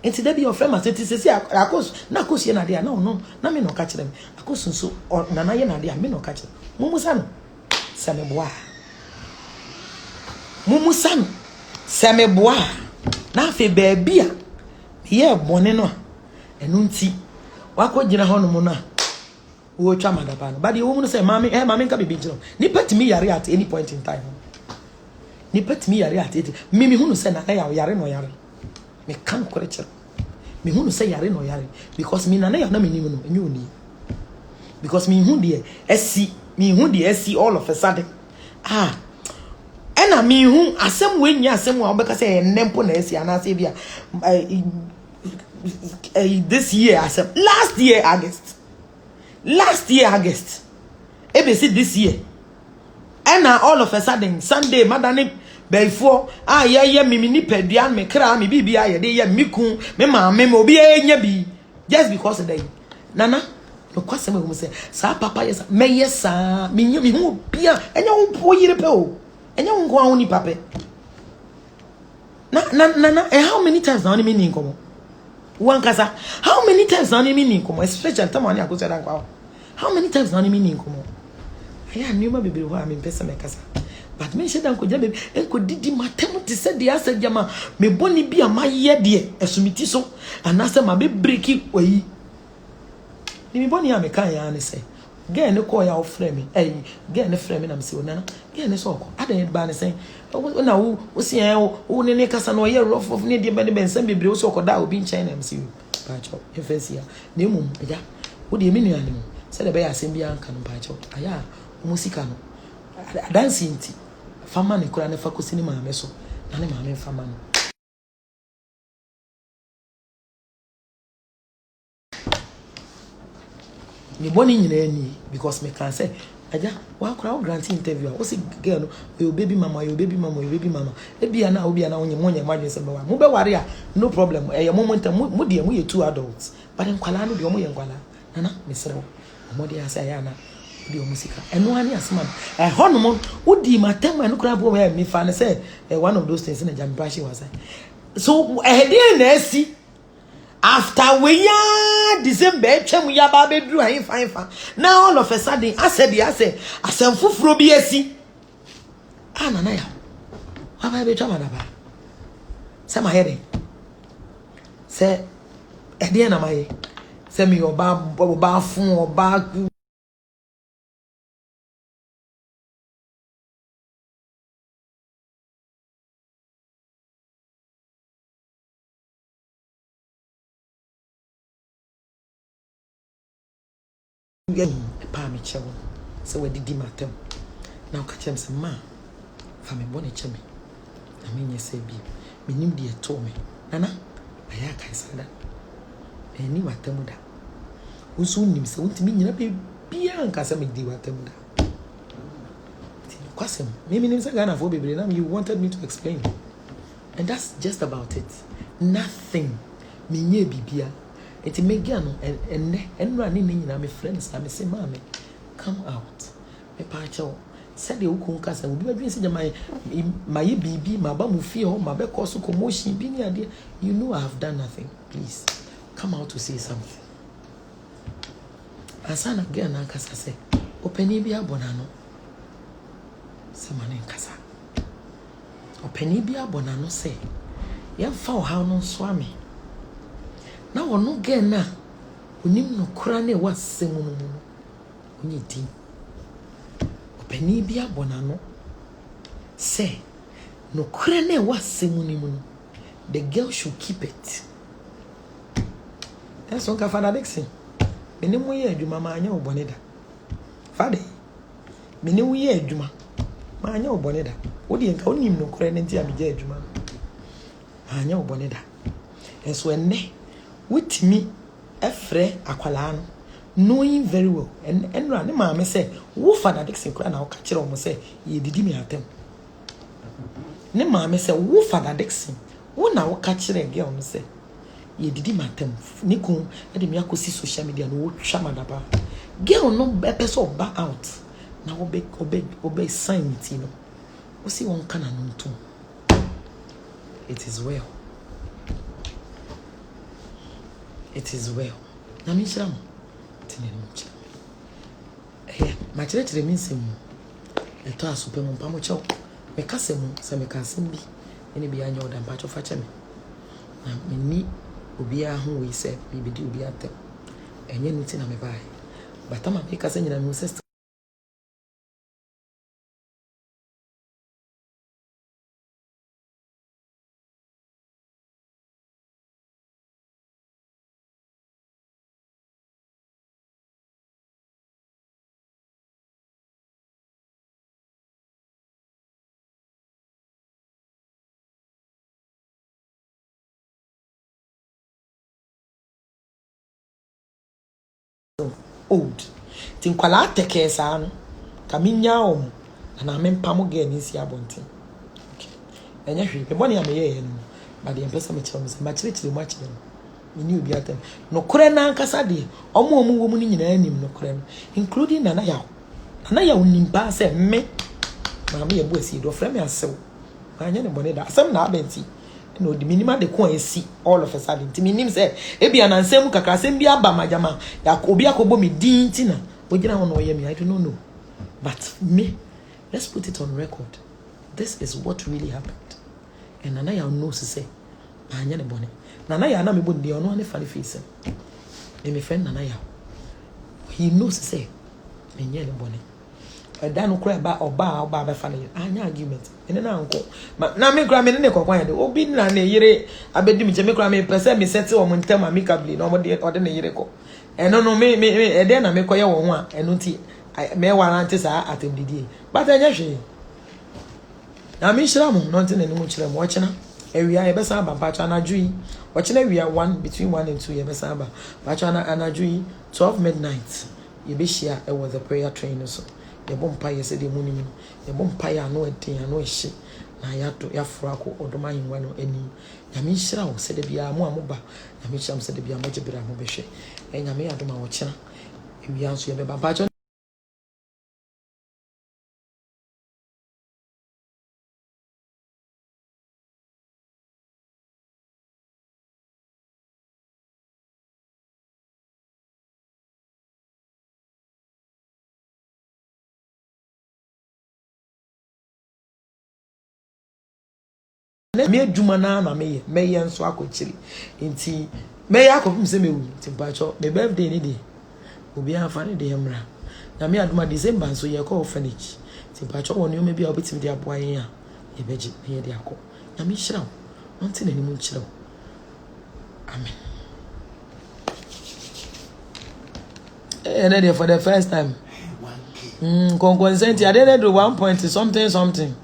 enti da bi your friend aseti sesi akos na akosia na de no na me no ka kire me akosun so na na ye na de me no ka kire mumusa no se me boa mumusa no se me boa na afi baabi a ye bone no enu nti wakogina ho no mu na wo twa madaba no ba de wo mu no se mami nka bibi jiro ni patimi yare at any point in time ni patimi yare atete mimi hunu se na ya yare no yare me kan koreche me hunu se yare no yare because me na ya na me nimu no enye oni because me hu de esi all of a sudden ena me hu asem we nya asem wa obeka se nempo na esi ana se bia this year asem last year August ebe see this year and all of a sudden Sunday madani before ye mimi ni peduan me kra me bibia ye de ye miku me maame me obi enya bi just because of that nana no kwase me say sa papa yes me yes me hu bia enya wo po yire pe o enya wo nko ni papa na how many times na me ni nkomo wankasa how many times na me ni nkomo especially tamani akoso dan kwa how many times na me ni nkomo aya niuma bibiri ho a me pesa me kasa but me sheda nko jabe enko didi matem ti se de asa jama me boni bia maye de esumiti so anase ma be breaki oyi ni me boni a me kan ya ne se ge ne ko ya ofre me ge ne frɛ me na me se onana ge ne so ko adan ba ne se na wo si wo ne kasa no ye rough of ne de be ne bensan bibiri wo so ko da obi nchen na me se pa cho efesia ne mum ja wo de me nua ne mu se de be ya asem bia nka no pa cho aya musika no dance nti fama ne kura ne fa kosi ni maame so na ne maame fama no me boni nyina ni because me can say aja wa kura grant interview o si girl no your baby mama e bia na obi na onye monye madwe se be wa mo be ware a no problem e ye moment mo de mo ye two adults but nkwala no de mo ye nkwala nana me sere mo de asa ya na di o musika eno ani asema honom udi matem eno kra bo me fa ne say one of those things na jam bashi was so dey na asi after we ya December twem ya ba be duru ahin fa now all of a sudden I said asem fufuro bi asi na ya wa ba be twama na ba say my head say dey na my say me oba fun oba pa me chewo se we didi matem na o ka chem se ma fa me bone cheme na me nye se bi me nim de eto me nana aya kai sada eni matem da usu nim se untimi nyina be bia nka se me di matem da ti kwasem me nim se Ghana for bebre na you wanted me to explain and that's just about it nothing me nye bibia enti megia no enra ni nyina me friends na me say mama come out me pa chawo said the ukun kasa we be say my bibi ma ba mu fie ho ma be cause commotion bi ni ade you know I have done nothing please come out to say something asana girl na kasa say opani bi abona no se mane kasa opani bi abona no say ye fa o ha no so ame na wono girl na onim no kura na wasemu no no onye din opani bi abona no say no kura na wasemu ni mu no the girl should keep it. That's what Father Dixon. Many more year do Mamma Boneda. Father, many more year Juma. Manya Boneda. What do you call him? No credit, I be Juma. Manya Boneda. And so, ne with me, a free aqualano, knowing very well, and run, Mamma say, who Father Dixon cry now, catch it almost say, ye did me at them. Ne Mamma say, who Father Dixon, who now catch it again, say. Ye didi matem niku e de me akosi social media no twa madaba girl no be person ba out na obe sign it no o si won kana no nto it is well na mi shira mo tini no chi ma chere mi nsem eto asope mo pamo chew me kase mo se me kase bi ene bi anya oda mpa cho fa che me na me ni obia ho we say me be di obia tem enye nuti na me bai but am make us nyina me sister old tin kwala teke sa no kaminya om na me mpamo ge ni si abontin okay enye hwe be boni ameye no ba de empesa me chiro me chire mu achire no ni obi atem no kore na ankasa de omo wo mu ni nyina anim no kore no including nana ya onimba se me na me ye bo asi do frame asew anya ne boni da asem na abenti no the minimum de ko esi all of a sudden ti minim say e bia na nsem kakra sem bia ba majama ya obi akobo me din ti na ogina ho no ye me I don't know but me let's put it on record this is what really happened and nana ya know say anya ne bone nana ya na me bo de ono ne fane face me friend nana ya he knows say me nye ne bone dan kura ba oba be fane anya argument ene na nko na me kura me ne kokwan ya de obi na na yire abedi mi je me kura me pese me settle o montem amicably no de ode na yire ko eno no me ede na me koye wo ho a eno ti me warranty sa atendidi but anya hwe na me shira mo no nti na ni mo kire mo ochina ewia ye be sa ba pacha na jui ochina ewia 1 between 1 and 2 ye be sa ba pacha na jui 12 midnight ye be share e was a prayer train so ye bompa ye se de munim ye bompa ya no eden ya no ehye na ya to ya fura ko odoma hinwa no ani nyame hira wo se de bia mo amoba nyame hira mo se de bia mo gbira mo behwe nyame adoma wo kina ewia nso ye be ba me adwuma na me nso akokyiri nti me yakofum se mewu nti mpacho me birthday ni de obi afa ne de mra na me aduma December nso ye call orphanage nti mpacho won yo me bia obetim de aboa yen a ye beji ye de akọ na me hyira wo nti na ni mu kyira wo amen. And then for the first time consent I didn't do 1 point something